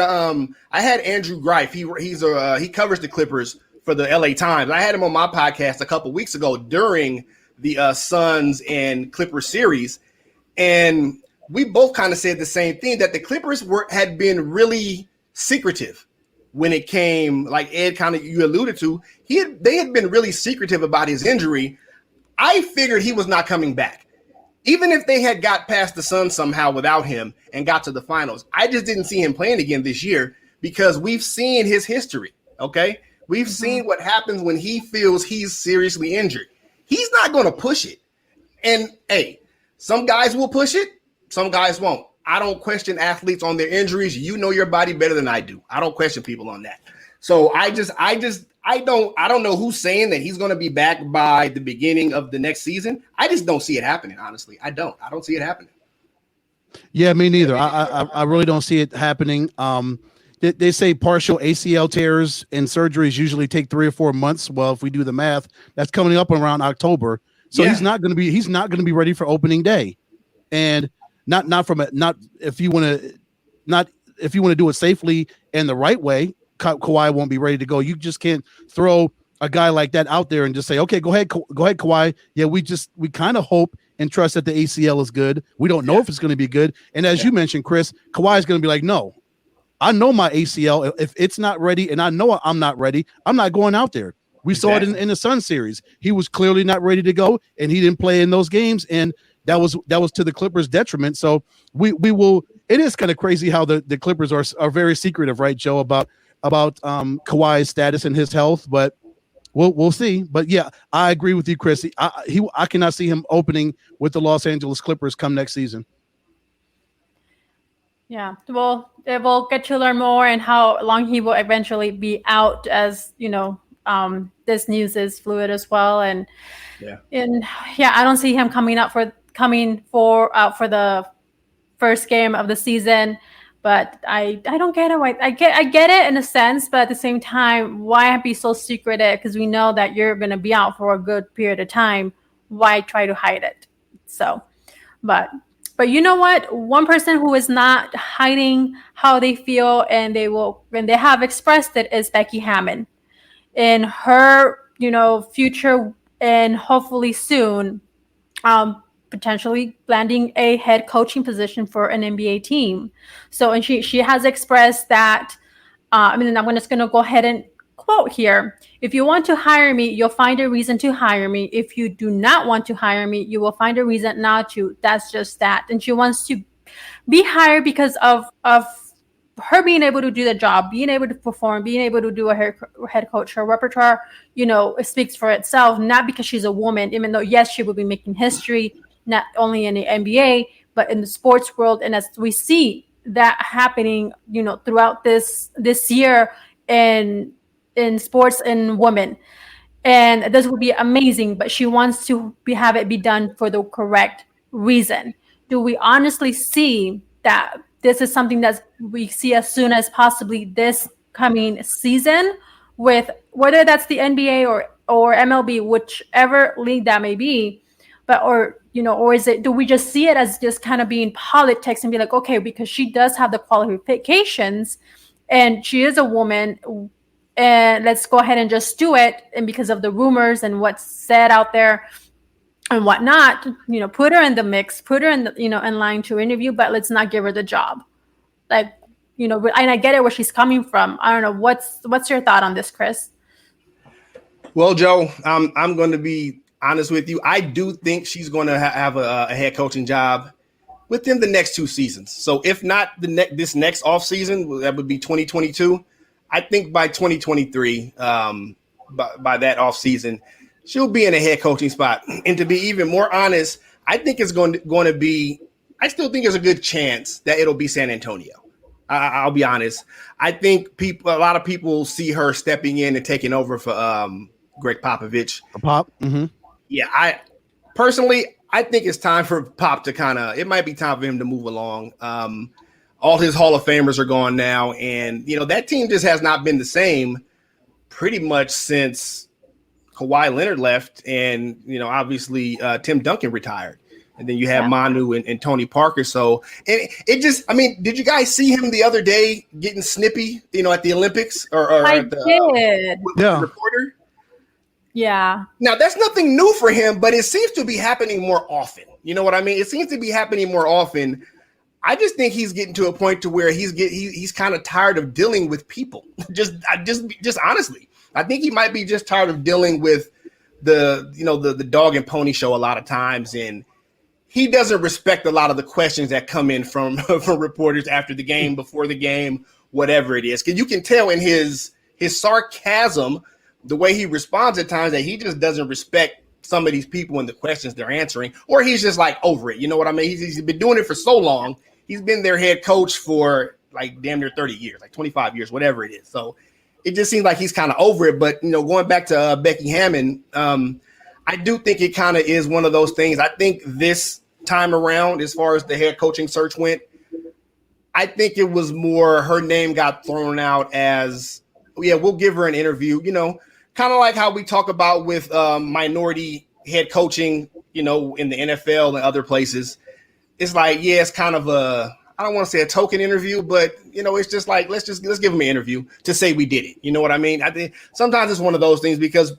Andrew Greif. He covers the Clippers for the LA Times. I had him on my podcast a couple weeks ago during the Suns and Clippers series. And we both kind of said the same thing, that the Clippers had been really secretive when it came, like Ed kind of you alluded to, they had been really secretive about his injury. I figured he was not coming back. Even if they had got past the Suns somehow without him and got to the finals, I just didn't see him playing again this year because we've seen his history, okay? We've seen what happens when he feels he's seriously injured. He's not going to push it. And, hey, some guys will push it, some guys won't. I don't question athletes on their injuries. You know your body better than I do. I don't question people on that. So I don't know who's saying that he's going to be back by the beginning of the next season. I just don't see it happening. Honestly, I don't see it happening. Yeah, me neither. I really don't see it happening. They say partial ACL tears and surgeries usually take 3 or 4 months. Well, if we do the math, that's coming up around October. So he's not going to be ready for opening day. And not if you want to do it safely and the right way, Kawhi won't be ready to go. You just can't throw a guy like that out there and just say, okay, go ahead, Kawhi. Yeah, we kind of hope and trust that the ACL is good. We don't know if it's going to be good. And as you mentioned, Chris, Kawhi is going to be like, no, I know my ACL. If it's not ready and I know I'm not ready, I'm not going out there. We saw it in the Sun series. He was clearly not ready to go and he didn't play in those games. And that was to the Clippers' detriment. So we will. It is kind of crazy how the Clippers are very secretive, right, Joe, about Kawhi's status and his health, but we'll see. But yeah, I agree with you, Chris. I cannot see him opening with the Los Angeles Clippers come next season. Yeah, well, we'll get to learn more and how long he will eventually be out, as you know. This news is fluid as well, and I don't see him coming for the first game of the season. But I don't get it. I get it in a sense, but at the same time, why be so secretive? Because we know that you're going to be out for a good period of time. Why try to hide it? So, but you know what? One person who is not hiding how they feel and they have expressed it is Becky Hammon. In her, future and hopefully soon, potentially landing a head coaching position for an NBA team. So, and she has expressed that, I'm just going to go ahead and quote here. If you want to hire me, you'll find a reason to hire me. If you do not want to hire me, you will find a reason not to. That's just that. And she wants to be hired because of her being able to do the job, being able to perform, being able to do a head coach. Her repertoire, it speaks for itself, not because she's a woman, even though, yes, she will be making history, not only in the NBA, but in the sports world. And as we see that happening, throughout this year in sports and women. And this would be amazing, but she wants to have it be done for the correct reason. Do we honestly see that this is something that we see as soon as possibly this coming season, with whether that's the NBA or MLB, whichever league that may be, or is it, do we just see it as just kind of being politics and be like, okay, because she does have the qualifications and she is a woman, and let's go ahead and just do it. And because of the rumors and what's said out there and whatnot, put her in the mix, put her in the, in line to interview, but let's not give her the job. Like, and I get it where she's coming from. I don't know. What's your thought on this, Chris? Well, Joe, I'm going to be honest with you. I do think she's going to have a head coaching job within the next 2 seasons. So if not this next off season, that would be 2022. I think by 2023, by that off season, she'll be in a head coaching spot. And to be even more honest, I think it's going to be. I still think there's a good chance that it'll be San Antonio. I'll be honest. I think a lot of people see her stepping in and taking over for Greg Popovich. Pop. Mm-hmm. Yeah, I think it's time for Pop to it might be time for him to move along. All his Hall of Famers are gone now. And, that team just has not been the same pretty much since Kawhi Leonard left and, obviously Tim Duncan retired. And then you have Manu and Tony Parker. So, and it just, did you guys see him the other day getting snippy, at the Olympics or I at the, did. with the reporter? Yeah. Now that's nothing new for him, but it seems to be happening more often. You know what I mean? It seems to be happening more often. I just think he's getting to a point to where he's kind of tired of dealing with people. just honestly, I think he might be just tired of dealing with the dog and pony show a lot of times, and he doesn't respect a lot of the questions that come in from reporters after the game, before the game, whatever it is. Because you can tell in his sarcasm, the way he responds at times, that he just doesn't respect some of these people and the questions they're answering, or he's just like over it. You know what I mean? He's been doing it for so long. He's been their head coach for like damn near 30 years, like 25 years, whatever it is. So it just seems like he's kind of over it. But, going back to Becky Hammon, I do think it kind of is one of those things. I think this time around, as far as the head coaching search went, I think it was more her name got thrown out as, we'll give her an interview, kind of like how we talk about with minority head coaching, in the NFL and other places. It's like, it's kind of I don't want to say a token interview, but it's just like, let's give him an interview to say we did it. You know what I mean? I think sometimes it's one of those things, because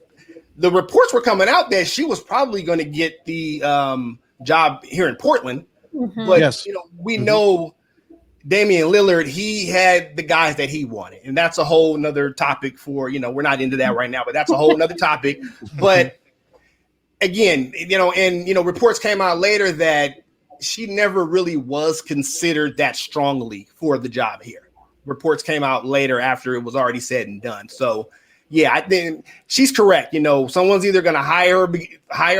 the reports were coming out that she was probably going to get the job here in Portland. Mm-hmm. But, yes. We know Damian Lillard, he had the guys that he wanted. And that's a whole nother topic for, we're not into that right now, but that's a whole nother topic. But again, reports came out later that she never really was considered that strongly for the job here. Reports came out later after it was already said and done. So, yeah, I think she's correct. Someone's either going to hire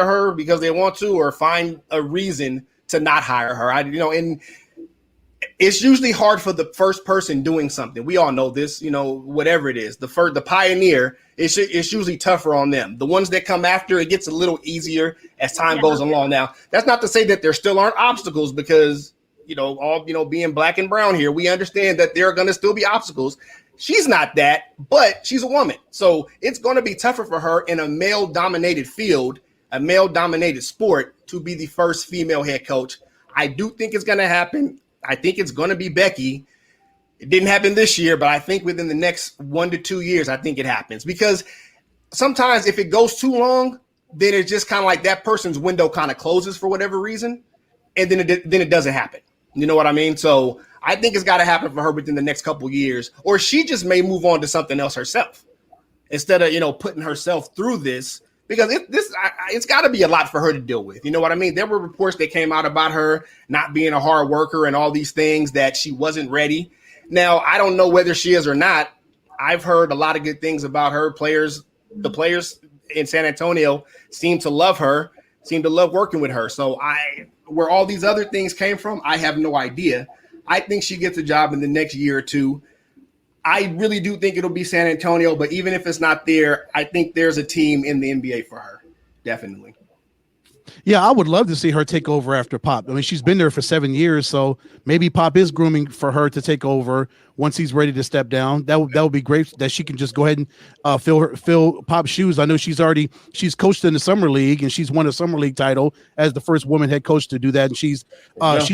her because they want to, or find a reason to not hire her. And it's usually hard for the first person doing something. We all know this, whatever it is. The pioneer, it's usually tougher on them. The ones that come after, it gets a little easier as time goes along. Now, that's not to say that there still aren't obstacles, because, being black and brown here, we understand that there are going to still be obstacles. She's not that, but she's a woman. So it's going to be tougher for her in a male-dominated field, a male-dominated sport, to be the first female head coach. I do think it's going to happen. I think it's going to be Becky. It didn't happen this year, but I think within the next 1 to 2 years, I think it happens. Because sometimes if it goes too long, then it's just kind of like that person's window kind of closes for whatever reason, and then it doesn't happen. You know what I mean? So I think it's got to happen for her within the next couple of years, or she just may move on to something else herself instead of, putting herself through this, because it's got to be a lot for her to deal with. You know what I mean? There were reports that came out about her not being a hard worker and all these things, that she wasn't ready. Now, I don't know whether she is or not. I've heard a lot of good things about her. The players in San Antonio seem to love her, seem to love working with her. So where all these other things came from, I have no idea. I think she gets a job in the next year or two. I really do think it'll be San Antonio, but even if it's not there, I think there's a team in the NBA for her. Definitely. Yeah, I would love to see her take over after Pop. I mean, she's been there for 7 years, so maybe Pop is grooming for her to take over once he's ready to step down. That would be great, that she can just go ahead and fill Pop's shoes. I know she's coached in the summer league, and she's won a summer league title as the first woman head coach to do that. And she's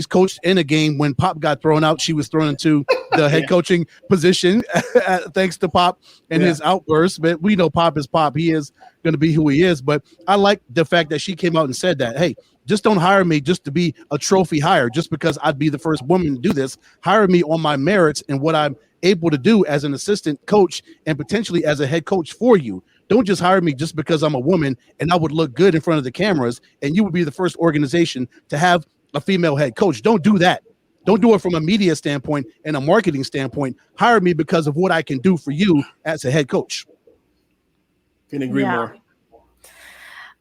coached in a game when Pop got thrown out. She was thrown into the head coaching position thanks to Pop and his outbursts. But we know Pop is Pop. He is going to be who he is. But I like the fact that she came out and said that, hey, just don't hire me just to be a trophy hire, just because I'd be the first woman to do this. Hire me on my merits and what I'm able to do as an assistant coach and potentially as a head coach for you. Don't just hire me just because I'm a woman and I would look good in front of the cameras and you would be the first organization to have a female head coach. Don't do that. Don't do it from a media standpoint and a marketing standpoint. Hire me because of what I can do for you as a head coach. Can agree more.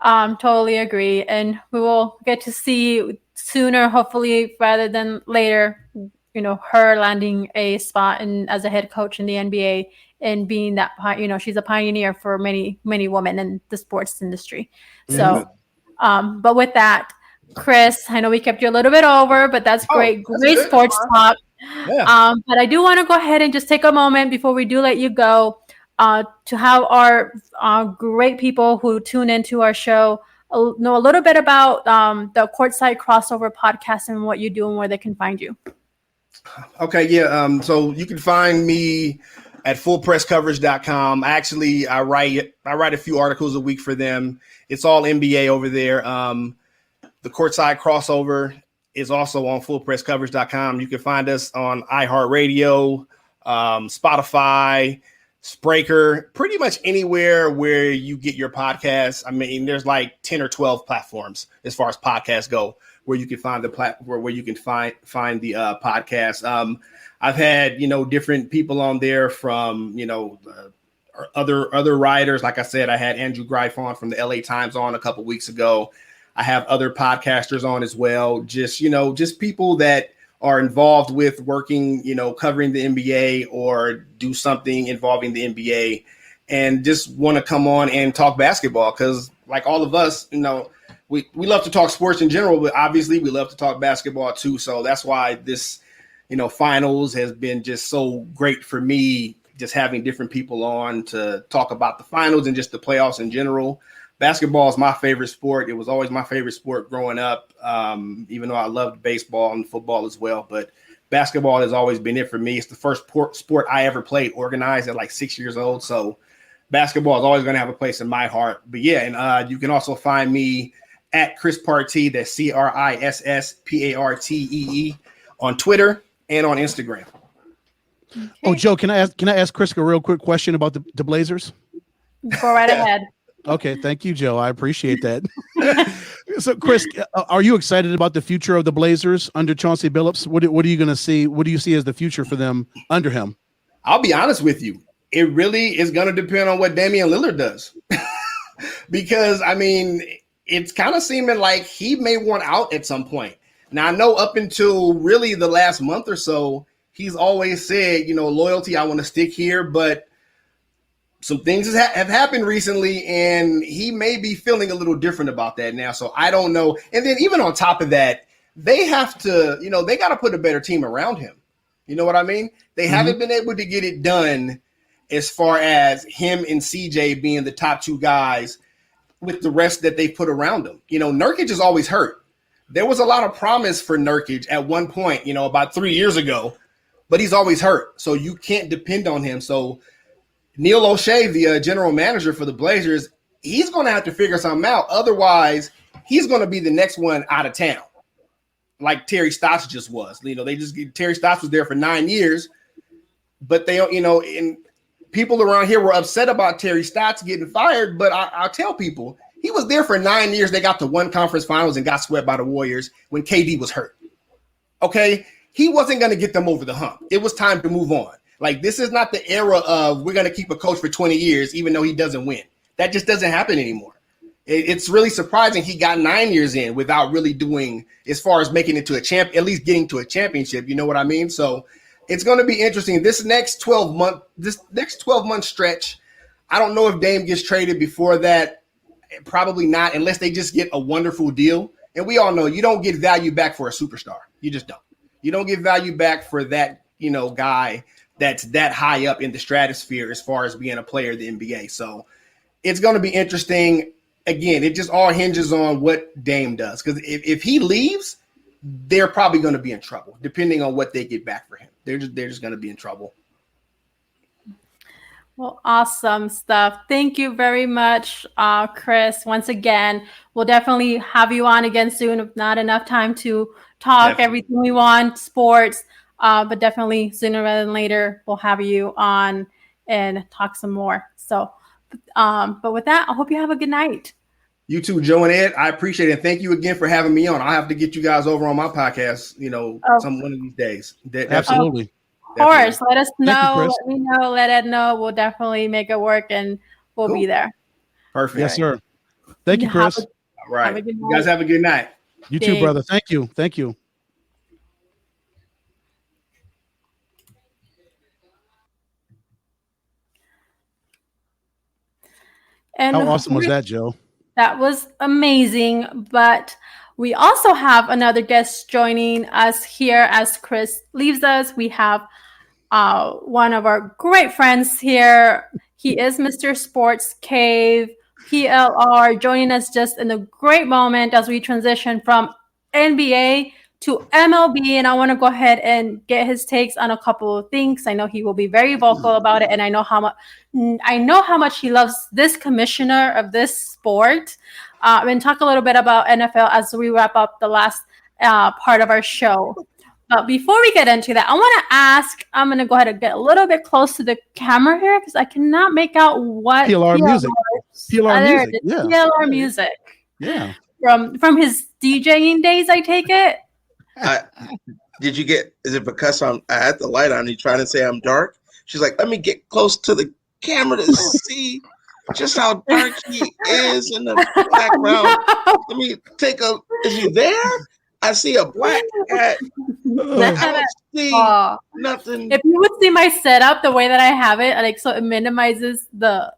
Totally agree. And we will get to see sooner, hopefully, rather than later, her landing a spot as a head coach in the NBA and being that, she's a pioneer for many, many women in the sports industry. So, but with that, Criss, I know we kept you a little bit over, but that's great. Great sports talk. Yeah. But I do want to go ahead and just take a moment before we do let you go to have our great people who tune into our show know a little bit about the Courtside Crossover podcast and what you do and where they can find you. Okay, yeah. So you can find me at fullpresscoverage.com. I write a few articles a week for them. It's all NBA over there. The Courtside Crossover is also on fullpresscoverage.com. You can find us on iHeartRadio, Spotify, Spreaker, pretty much anywhere where you get your podcasts. I mean, there's like 10 or 12 platforms as far as podcasts go where you can find the platform where you can find the podcast. I've had, different people on there from, other writers. Like I said, I had Andrew Greif on from the LA Times on a couple weeks ago. I have other podcasters on as well. Just people that are involved with working, covering the NBA or do something involving the NBA and just want to come on and talk basketball. Cause like all of us, we love to talk sports in general, but obviously we love to talk basketball too. So that's why this, finals has been just so great for me, just having different people on to talk about the finals and just the playoffs in general. Basketball is my favorite sport. It was always my favorite sport growing up, even though I loved baseball and football as well. But basketball has always been it for me. It's the first sport I ever played organized at like 6 years old. So basketball is always going to have a place in my heart. But yeah, and you can also find me at Criss Partee, that's CRISSPARTEE on Twitter and on Instagram. Oh, Joe, can I ask Criss a real quick question about the Blazers? Go right ahead. Okay, thank you, Joe. I appreciate that. So, Criss, are you excited about the future of the Blazers under Chauncey Billups? What are you going to see? What do you see as the future for them under him? I'll be honest with you. It really is going to depend on what Damian Lillard does. Because, I mean, it's kind of seeming like he may want out at some point. Now, I know up until really the last month or so, he's always said, loyalty, I want to stick here. But some things have happened recently, and he may be feeling a little different about that now. So I don't know. And then even on top of that, they have to, they got to put a better team around him. You know what I mean? They haven't been able to get it done as far as him and CJ being the top two guys with the rest that they put around him. Nurkic is always hurt. There was a lot of promise for Nurkic at one point, about 3 years ago, but he's always hurt. So you can't depend on him. So Neil O'Shea, the general manager for the Blazers, he's going to have to figure something out. Otherwise, he's going to be the next one out of town, like Terry Stotts just was. Terry Stotts was there for 9 years, but they don't, and people around here were upset about Terry Stotts getting fired. But I'll tell people, he was there for 9 years. They got to one conference finals and got swept by the Warriors when KD was hurt. Okay, he wasn't going to get them over the hump. It was time to move on. Like, this is not the era of we're going to keep a coach for 20 years, even though he doesn't win. That just doesn't happen anymore. It's really surprising he got 9 years in without really doing as far as making it to at least getting to a championship. You know what I mean? So it's going to be interesting. This next 12 month stretch, I don't know if Dame gets traded before that. Probably not, unless they just get a wonderful deal. And we all know you don't get value back for a superstar. You just don't. You don't get value back for that, guy that's that high up in the stratosphere as far as being a player in the NBA. So it's going to be interesting. Again, it just all hinges on what Dame does. Because if he leaves, they're probably going to be in trouble, depending on what they get back for him. They're just going to be in trouble. Well, awesome stuff. Thank you very much, Criss. Once again, we'll definitely have you on again soon. If not enough time to talk everything we want, sports, but definitely sooner rather than later, we'll have you on and talk some more. So, but with that, I hope you have a good night. You too, Joe and Ed. I appreciate it. Thank you again for having me on. I'll have to get you guys over on my podcast, one of these days. Absolutely. Of course. Let us know. Let me know. Let Ed know. We'll definitely make it work, and we'll be there. Perfect. Yes, sir. Thank you, Criss. All right. You guys have a good night. You too, brother. Thank you. Thank you. And how awesome was that, Joe? That was amazing. But we also have another guest joining us here as Criss leaves us. We have one of our great friends here. He is Mr. Sports Cave, PLR, joining us just in a great moment as we transition from NBA to MLB. And I want to go ahead and get his takes on a couple of things. I know he will be very vocal about it, and I know how much he loves this commissioner of this sport. And talk a little bit about NFL as we wrap up the last part of our show. But before we get into that, I want to ask, I'm going to go ahead and get a little bit close to the camera here because I cannot make out what PLR music. PLR music. Yeah. PLR music. Yeah. From his DJing days, I take it. Did you get? Is it because I had the light on? You trying to say I'm dark? She's like, let me get close to the camera to see just how dark he is in the background. Let me take a. Is he there? I see a black cat. I don't see nothing. If you would see my setup, the way that I have it, like so it minimizes the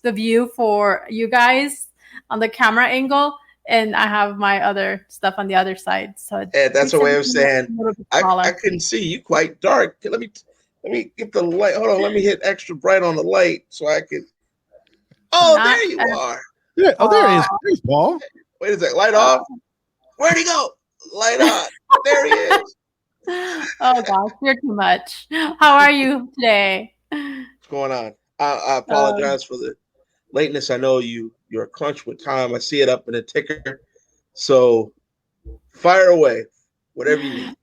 view for you guys on the camera angle, and I have my other stuff on the other side. So that's a way of saying I can see you quite dark. Let me get the light. Hold on, let me hit extra bright on the light so I can. Oh, there you are. Yeah. Oh, there he is. There's Paul. Wait a second. Light off. Where'd he go? Light on. There he is. Oh gosh, you're too much. How are you today? What's going on? I apologize for the lateness. I know you're a crunch with time. I see it up in the ticker. So fire away. Whatever you need.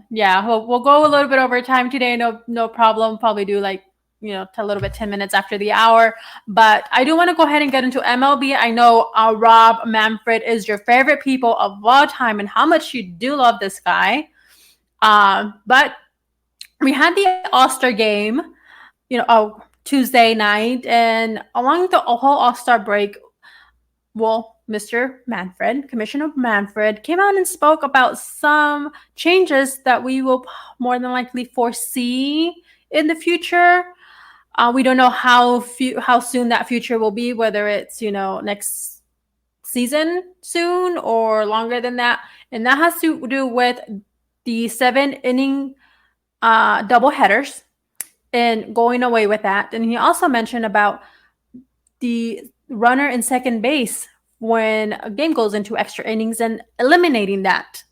Yeah, we'll go a little bit over time today. No problem. Probably do like a little bit 10 minutes after the hour. But I do want to go ahead and get into MLB. I know Rob Manfred is your favorite people of all time and how much you do love this guy. But we had the All-Star game, Tuesday night, and along the whole All-Star break, Mr. Manfred, Commissioner Manfred, came out and spoke about some changes that we will more than likely foresee in the future. We don't know how soon that future will be, whether it's, next season soon or longer than that. And that has to do with the 7-inning double headers and going away with that. And he also mentioned about the runner in second base when a game goes into extra innings and eliminating that.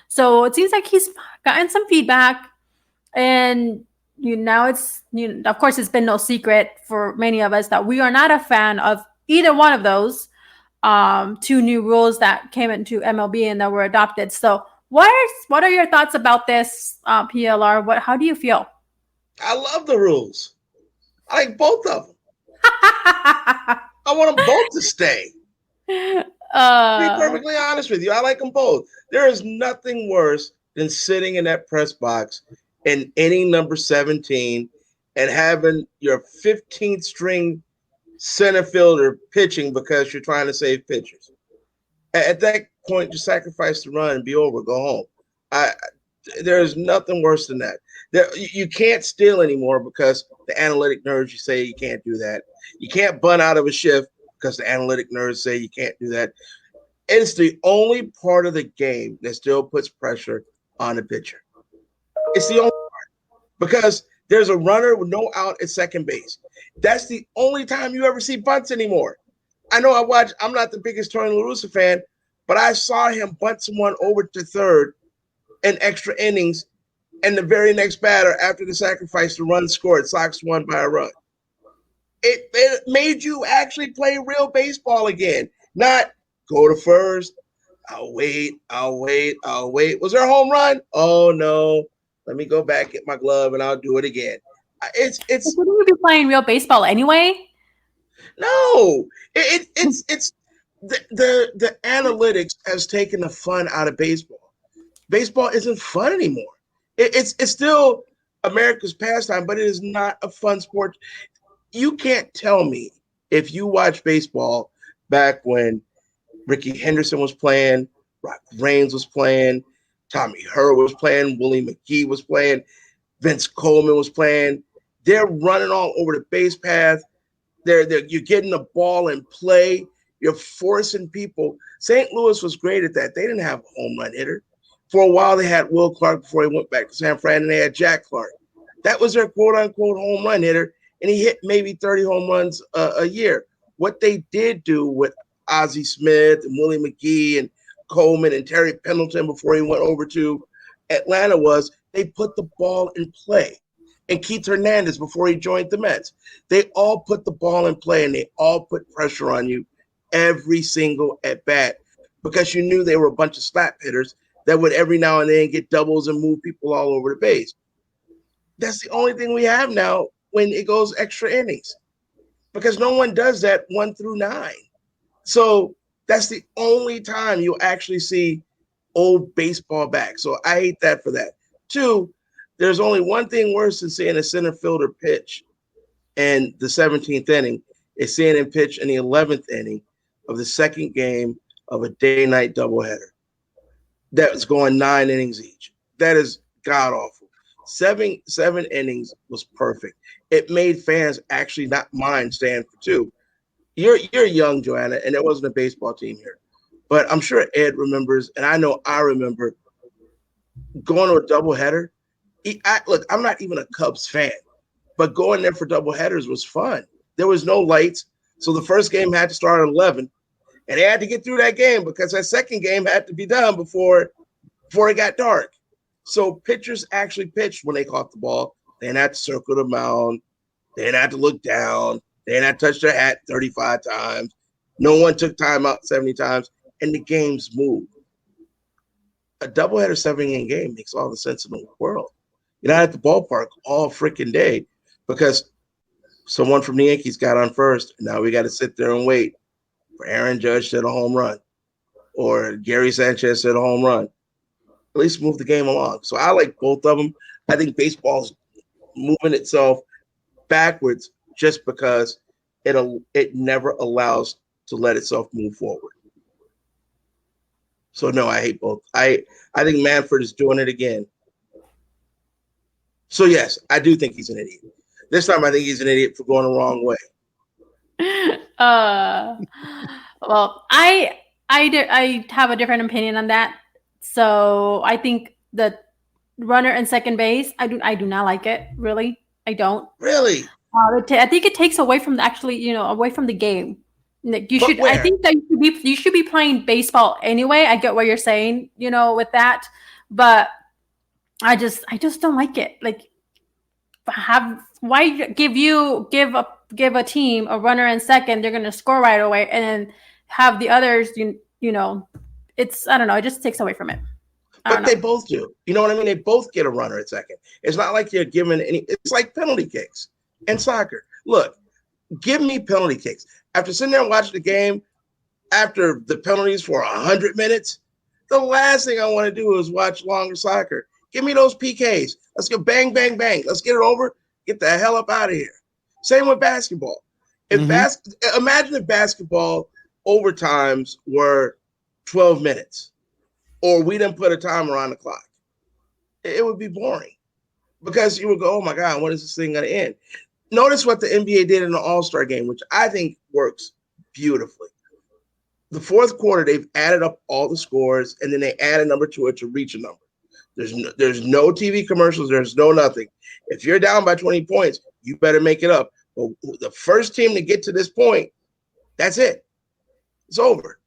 So it seems like he's gotten some feedback, and now it's, of course, it's been no secret for many of us that we are not a fan of either one of those two new rules that came into MLB and that were adopted. So what are your thoughts about this, PLR? How do you feel? I love the rules. I like both of them. I want them both to stay. To be perfectly honest with you, I like them both. There is nothing worse than sitting in that press box in inning number 17 and having your 15th string center fielder pitching because you're trying to save pitchers. At that point, just sacrifice the run and be over, go home. There's nothing worse than that. You can't steal anymore because the analytic nerds, you say you can't do that. You can't bunt out of a shift because the analytic nerds say you can't do that. It's the only part of the game that still puts pressure on the pitcher. It's the only part because there's a runner with no out at second base. That's the only time you ever see bunts anymore. I know I'm not the biggest Tony La Russa fan, but I saw him bunt someone over to third in extra innings, and the very next batter after the sacrifice, the run scored. Sox won by a run. It made you actually play real baseball again, not go to first. I'll wait. Was there a home run? Oh no. Let me go back, get my glove, and I'll do it again. It's Wouldn't you be playing real baseball anyway? No. It's the analytics has taken the fun out of baseball. Baseball isn't fun anymore. It's still America's pastime, but it is not a fun sport. You can't tell me if you watch baseball back when Ricky Henderson was playing, Rock Reigns was playing, Tommy Herr was playing, Willie McGee was playing, Vince Coleman was playing. They're running all over the base path. You're getting the ball in play. You're forcing people. St. Louis was great at that. They didn't have a home run hitter. For a while, they had Will Clark before he went back to San Fran, and they had Jack Clark. That was their quote-unquote home run hitter, and he hit maybe 30 home runs a year. What they did do with Ozzie Smith and Willie McGee and Coleman and Terry Pendleton before he went over to Atlanta was they put the ball in play. And Keith Hernandez before he joined the Mets. They all put the ball in play, and they all put pressure on you every single at-bat because you knew they were a bunch of slap hitters that would every now and then get doubles and move people all over the base. That's the only thing we have now when it goes extra innings because no one does that 1 through 9. So that's the only time you'll actually see old baseball back. So I hate that for that. 2, there's only one thing worse than seeing a center fielder pitch in the 17th inning is seeing him pitch in the 11th inning of the second game of a day-night doubleheader. That was going 9 innings each. That is god-awful. Seven innings was perfect. It made fans actually not mind staying for 2. You're young, Joanna, and there wasn't a baseball team here. But I'm sure Ed remembers, and I know I remember going to a doubleheader. Look, I'm not even a Cubs fan, but going there for doubleheaders was fun. There was no lights, so the first game had to start at 11, and they had to get through that game because that second game had to be done before it got dark. So pitchers actually pitched when they caught the ball. They didn't have to circle the mound. They didn't have to look down. They didn't have to touch their hat 35 times. No one took time out 70 times, and the games moved. A doubleheader 7-inning game makes all the sense in the world. You're not at the ballpark all freaking day because Someone from the Yankees got on first, and now we got to sit there and wait for Aaron Judge to hit a home run or Gary Sanchez to hit a home run. At least move the game along. So I like both of them. I think baseball's moving itself backwards just because it never allows to let itself move forward. So no, I hate both. I think Manfred is doing it again. So yes, I do think he's an idiot. This time I think he's an idiot for going the wrong way. Well, I have a different opinion on that. So I think the runner and second base, I do not like it. Really, I don't. Really? I think it takes away from away from the game. Like you But should. where? I think that you should be playing baseball anyway. I get what you're saying, with that, but I just don't like it. Like, why give a team a runner and second? They're going to score right away, and then have the others. It's I don't know. It just takes away from it. But they both do. You know what I mean? They both get a runner at second. It's not like you're giving any. It's like penalty kicks in soccer. Look, give me penalty kicks. After sitting there and watching the game, after the penalties for 100 minutes, the last thing I want to do is watch longer soccer. Give me those PKs. Let's go bang, bang, bang. Let's get it over. Get the hell up out of here. Same with basketball. Imagine if basketball overtimes were 12 minutes, or we didn't put a timer on the clock. It would be boring because you would go, oh my God, when is this thing going to end? Notice what the NBA did in the All-Star game, which I think works beautifully. The fourth quarter, they've added up all the scores, and then they add a number to it to reach a number. There's no TV commercials. There's no nothing. If you're down by 20 points, you better make it up. But the first team to get to this point, that's it. It's over.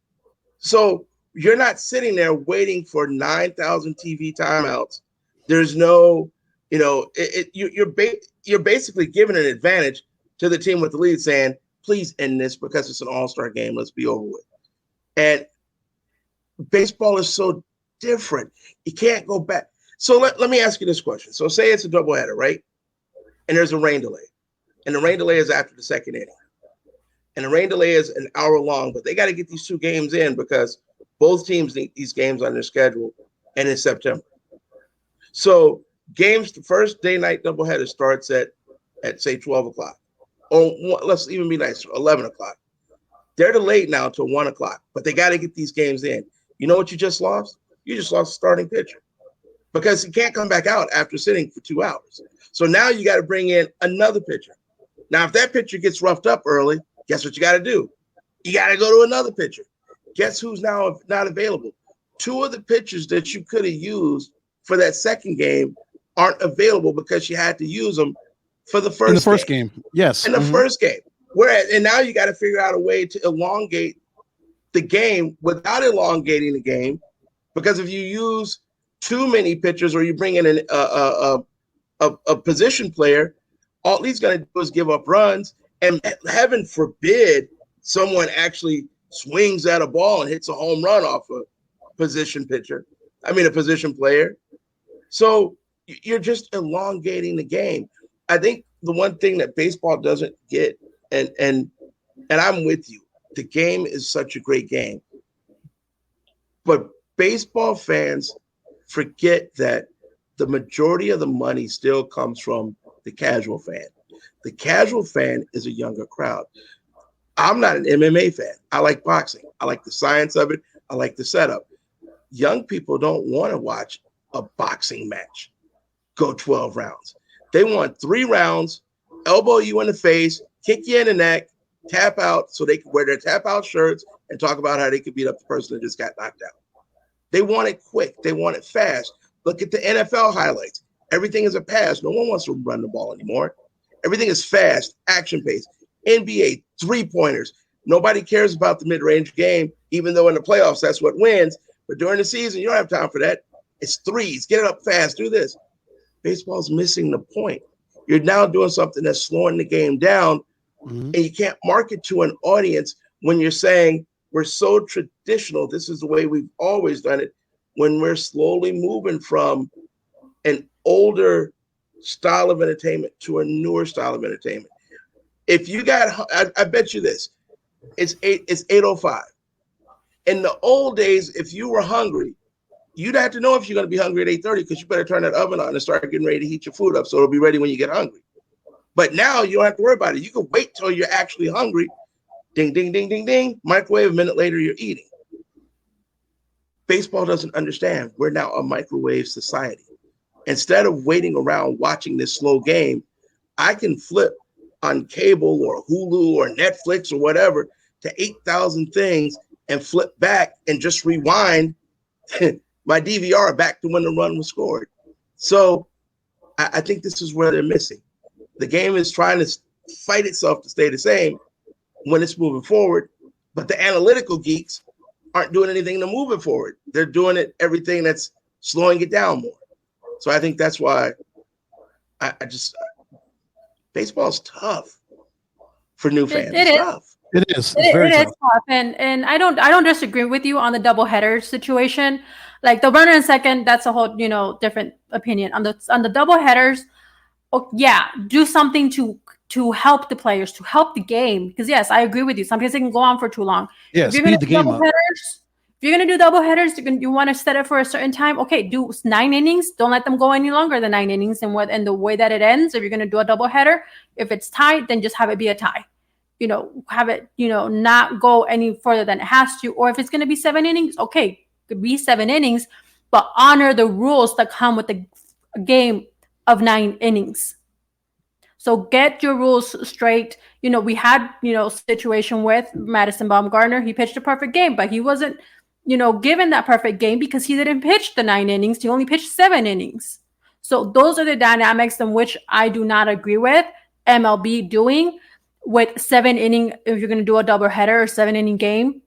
So you're not sitting there waiting for 9,000 TV timeouts. There's no, you're basically giving an advantage to the team with the lead, saying, please end this because it's an all-star game. Let's be over with. And baseball is so different. You can't go back. So let me ask you this question. So say it's a doubleheader, right? And there's a rain delay. And the rain delay is after the second inning. And the rain delay is an hour long, but they got to get these two games in because both teams need these games on their schedule, and it's September. So the first day-night doubleheader starts at say 12 o'clock. Or let's even be nicer, 11 o'clock. They're delayed now until 1 o'clock, but they got to get these games in. You know what you just lost? You just lost a starting pitcher because he can't come back out after sitting for 2 hours. So now you got to bring in another pitcher. Now, if that pitcher gets roughed up early, guess what you got to do? You got to go to another pitcher. Guess who's now not available? Two of the pitchers that you could have used for that second game aren't available because you had to use them for the first game. Yes. In the first game. And now you got to figure out a way to elongate the game without elongating the game, because if you use too many pitchers or you bring in a position player, all he's going to do is give up runs. And heaven forbid someone actually swings at a ball and hits a home run off a position player. So you're just elongating the game. I think the one thing that baseball doesn't get, and I'm with you, the game is such a great game. But baseball fans forget that the majority of the money still comes from the casual fan. The casual fan is a younger crowd. I'm not an MMA fan. I like boxing. I like the science of it. I like the setup. Young people don't want to watch a boxing match go 12 rounds. They want 3 rounds, elbow you in the face, kick you in the neck, tap out so they can wear their tap out shirts and talk about how they could beat up the person that just got knocked out. They want it quick. They want it fast. Look at the NFL highlights. Everything is a pass. No one wants to run the ball anymore. Everything is fast, action-based. NBA, 3-pointers. Nobody cares about the mid-range game, even though in the playoffs, that's what wins. But during the season, you don't have time for that. It's threes. Get it up fast. Do this. Baseball's missing the point. You're now doing something that's slowing the game down, and you can't market to an audience when you're saying we're so traditional. This is the way we've always done it, when we're slowly moving from an older style of entertainment to a newer style of entertainment. If you got, I bet you this, it's 8:05. In the old days, if you were hungry, you'd have to know if you're going to be hungry at 8:30 because you better turn that oven on and start getting ready to heat your food up so it'll be ready when you get hungry. But now you don't have to worry about it. You can wait till you're actually hungry. Ding, ding, ding, ding, ding. Microwave, a minute later, you're eating. Baseball doesn't understand. We're now a microwave society. Instead of waiting around watching this slow game, I can flip on cable or Hulu or Netflix or whatever to 8,000 things and flip back and just rewind my DVR back to when the run was scored. So I think this is where they're missing. The game is trying to fight itself to stay the same when it's moving forward, but the analytical geeks aren't doing anything to move it forward. They're doing everything that's slowing it down more. So I think that's why baseball's tough for new fans. It's tough. It is. It's very tough. And I don't disagree with you on the doubleheader situation. Like the runner in second, that's a whole different opinion. On the doubleheaders, yeah, do something to help the players, to help the game. Because yes, I agree with you. Sometimes it can go on for too long. Yeah, speed the game up. If you're gonna do doubleheaders, you want to set it for a certain time. Okay, do 9 innings. Don't let them go any longer than 9 innings. And the way that it ends, if you're gonna do a doubleheader, if it's tied, then just have it be a tie. Have it, not go any further than it has to. Or if it's gonna be 7 innings, okay, it could be 7 innings, but honor the rules that come with the game of 9 innings. So get your rules straight. We had, situation with Madison Bumgarner. He pitched a perfect game, but he wasn't, given that perfect game because he didn't pitch the 9 innings. He only pitched 7 innings. So those are the dynamics in which I do not agree with MLB doing with 7 inning. If you're going to do a doubleheader or 7 inning game,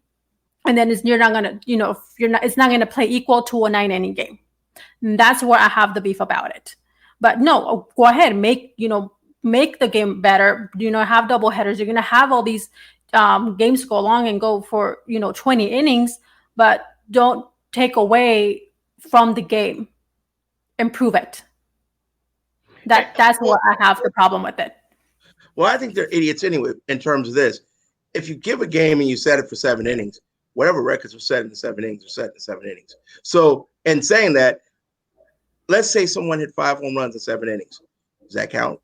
and then you're not going to, it's not going to play equal to a 9 inning game. And that's where I have the beef about it. But no, go ahead, make the game better. Have double headers. You're going to have all these games go along and go for 20 innings, but don't take away from the game. Improve it. That's what I have the problem with it. Well, I think they're idiots anyway in terms of this. If you give a game and you set it for 7 innings, whatever records were set in the 7 innings are set in 7 innings. So, in saying that, let's say someone hit 5 home runs in 7 innings. Does that count?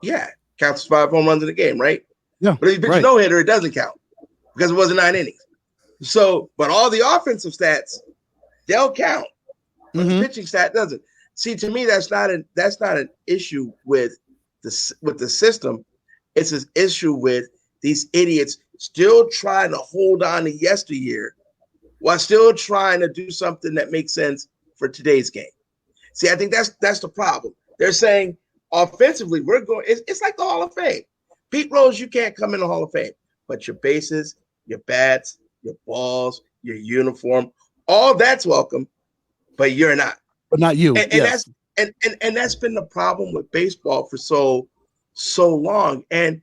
Yeah, counts as 5 home runs in the game, right? Yeah. But if you pitch a no-hitter, it doesn't count because it wasn't 9 innings. So, but all the offensive stats, they'll count. But the pitching stat doesn't. See, to me, that's not an issue with the system. It's an issue with these idiots still trying to hold on to yesteryear while still trying to do something that makes sense for today's game. See, I think that's the problem. They're saying offensively, we're going. It's like the Hall of Fame. Pete Rose, you can't come in the Hall of Fame, but your bases, your bats, your balls, your uniform, all that's welcome, but you're not. But not you. And yes. that's been the problem with baseball for so long. And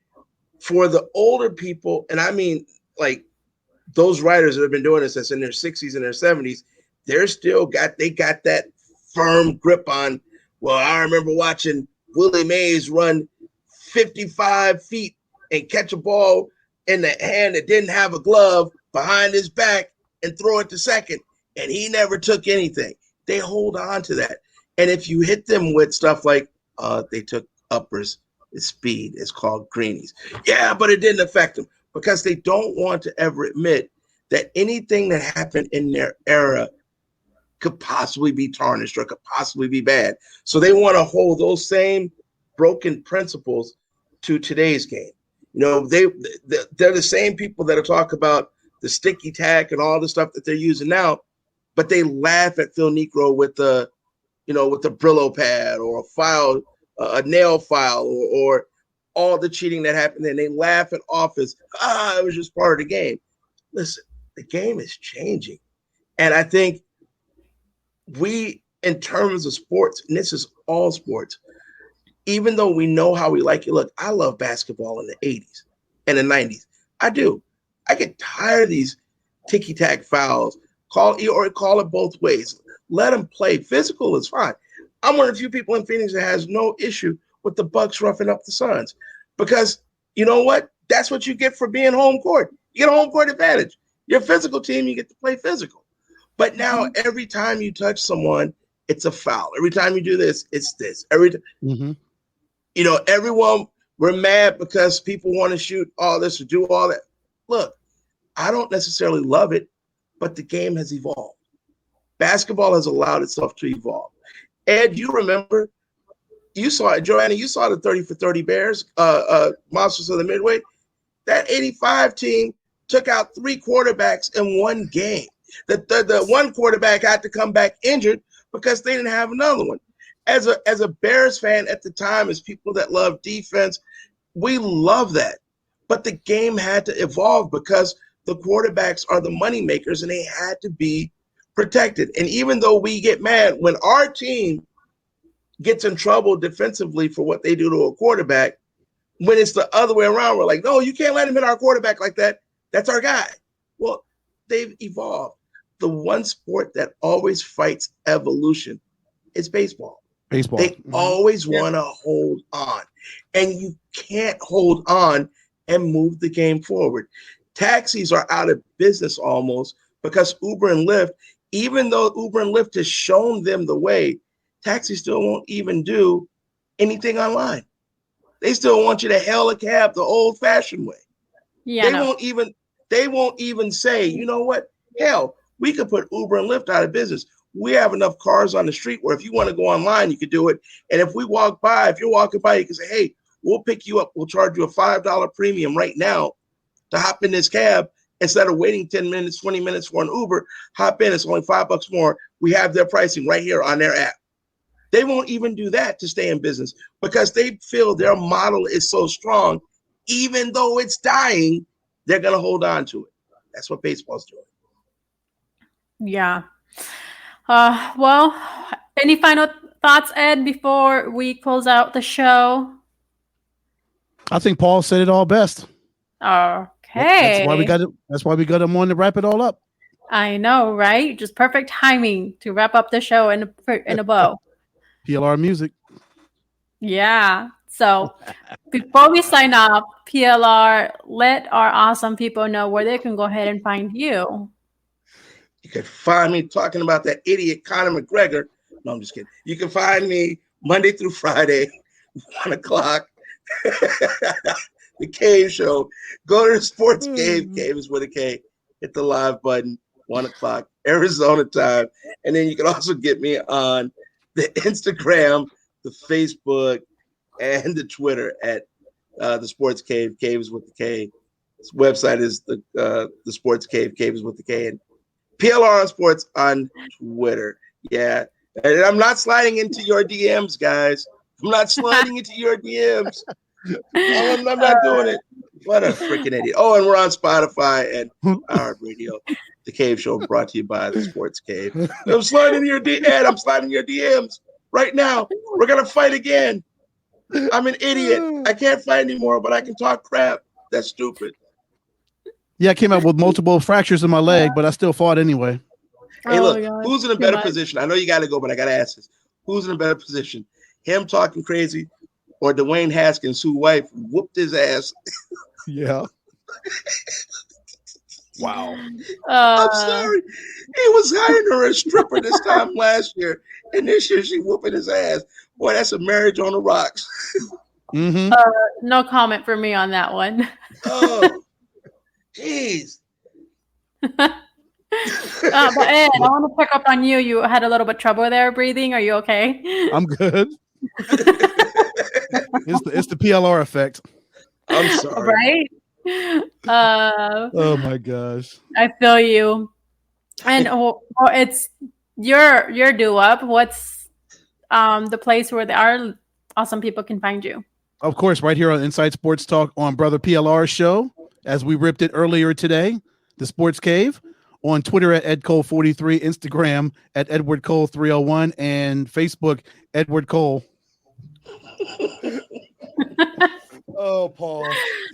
for the older people, and I mean like those writers that have been doing this since in their 60s and their 70s, they got that firm grip on. Well, I remember watching Willie Mays run 55 feet and catch a ball in the hand that didn't have a glove behind his back and throw it to second, and he never took anything. They hold on to that. And if you hit them with stuff like they took uppers, the speed is called greenies. Yeah, but it didn't affect them because they don't want to ever admit that anything that happened in their era could possibly be tarnished or could possibly be bad. So they want to hold those same broken principles to today's game. They're the same people that talk about the sticky tack and all the stuff that they're using now, but they laugh at Phil Niekro with the Brillo pad or a nail file or all the cheating that happened there. And they laugh it off as, it was just part of the game. Listen, the game is changing. And I think we, in terms of sports, and this is all sports, even though we know how we like it, look, I love basketball in the 80s and the 90s. I do. I get tired of these ticky-tack fouls. Call it both ways. Let them play. Physical is fine. I'm one of the few people in Phoenix that has no issue with the Bucks roughing up the Suns because you know what? That's what you get for being home court. You get a home court advantage. Your physical team, you get to play physical. But now every time you touch someone, it's a foul. Every time you do this, it's this. Everyone, we're mad because people want to shoot all this or do all that. Look, I don't necessarily love it, but the game has evolved. Basketball has allowed itself to evolve. Ed, you remember, you saw it, Joanna, you saw the 30 for 30 Bears, Monsters of the Midway. That 85 team took out 3 quarterbacks in one game. The one quarterback had to come back injured because they didn't have another one. As a Bears fan at the time, as people that love defense, we love that. But the game had to evolve because the quarterbacks are the money makers and they had to be protected. And even though we get mad when our team gets in trouble defensively for what they do to a quarterback, when it's the other way around, we're like, no, you can't let him hit our quarterback like that. That's our guy. Well, they've evolved. The one sport that always fights evolution is baseball. They always want to hold on. And you can't hold on and move the game forward. Taxis are out of business almost because Uber and Lyft, even though Uber and Lyft has shown them the way, taxis still won't even do anything online. They still want you to hail a cab the old-fashioned way. Yeah, they won't even say, you know what? Hell, we could put Uber and Lyft out of business. We have enough cars on the street where if you want to go online, you could do it. And if we walk by, if you're walking by, you can say, hey, we'll pick you up. We'll charge you a $5 premium right now to hop in this cab. Instead of waiting 10 minutes, 20 minutes for an Uber, hop in. It's only $5 more. We have their pricing right here on their app. They won't even do that to stay in business because they feel their model is so strong, even though it's dying, they're going to hold on to it. That's what baseball's doing. Yeah. Well, any final thoughts, Ed, before we close out the show? I think Paul said it all best. Okay. That's why we got it. That's why we got him on to wrap it all up. I know, right? Just perfect timing to wrap up the show in a bow. PLR music. Yeah. So before we sign off, PLR, let our awesome people know where they can go ahead and find you. You can find me talking about that idiot Conor McGregor. No, I'm just kidding. You can find me Monday through Friday, 1 o'clock. The Cave Show. Go to the Sports Cave. Cave is with a K. Hit the live button, 1 o'clock, Arizona time. And then you can also get me on the Instagram, the Facebook, and the Twitter at the Sports Cave. Cave is with the K. This website is the Sports Cave. Cave is with the K. And PLR on Sports on Twitter. Yeah. And I'm not sliding into your DMs, guys. I'm not sliding into your DMs. I'm not doing it. What a freaking idiot. Oh, and we're on Spotify and iHeartRadio. The Cave Show brought to you by the Sports Cave. I'm sliding your Ed, I'm sliding your DMs right now. We're going to fight again. I'm an idiot. I can't fight anymore, but I can talk crap. That's stupid. Yeah, I came out with multiple fractures in my leg, but I still fought anyway. Hey, look, who's in a better position? I know you got to go, but I got to ask this. Who's in a better position? Him talking crazy or Dwayne Haskins, whose wife whooped his ass? Yeah. Wow. I'm sorry. He was hiring her as a stripper this time last year, and this year she whooping his ass. Boy, that's a marriage on the rocks. Mm-hmm. No comment for me on that one. Oh, jeez. But Ed, I want to pick up on you. You had a little bit of trouble there breathing. Are you okay? I'm good. It's the PLR effect. I'm sorry. Right? Oh my gosh. I feel you. And it's your do up. What's the place where our awesome people can find you? Of course, right here on Inside Sports Talk on Brother PLR's show, as we ripped it earlier today, the Sports Cave. On Twitter at EdCole43, Instagram at EdwardCole301, and Facebook, Edward Cole. Oh, Paul.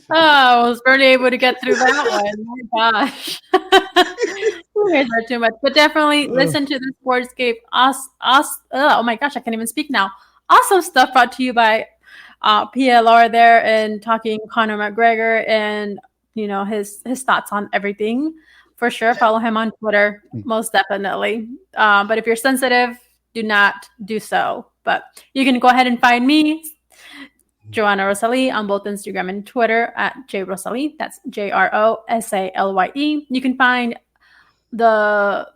Oh, I was barely able to get through that one. My gosh. You guys are too much. But definitely listen to the Sports Cave. Oh my gosh, I can't even speak now. Awesome stuff brought to you by PLR there and talking Conor McGregor and his thoughts on everything. For sure, follow him on Twitter, most definitely. But if you're sensitive, do not do so. But you can go ahead and find me, Joanna Rosalie, on both Instagram and Twitter at JRosalie. That's JROSALYE. You can find the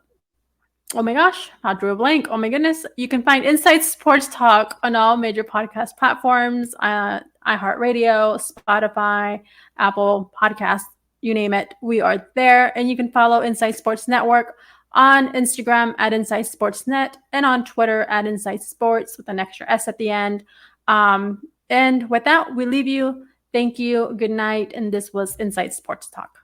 oh my gosh, I drew a blank. Oh my goodness. You can find Inside Sports Talk on all major podcast platforms, iHeartRadio, Spotify, Apple Podcasts, you name it. We are there. And you can follow Inside Sports Network on Instagram at Inside Sports Net and on Twitter at Inside Sports with an extra S at the end. And with that, we leave you. Thank you. Good night. And this was Inside Sports Talk.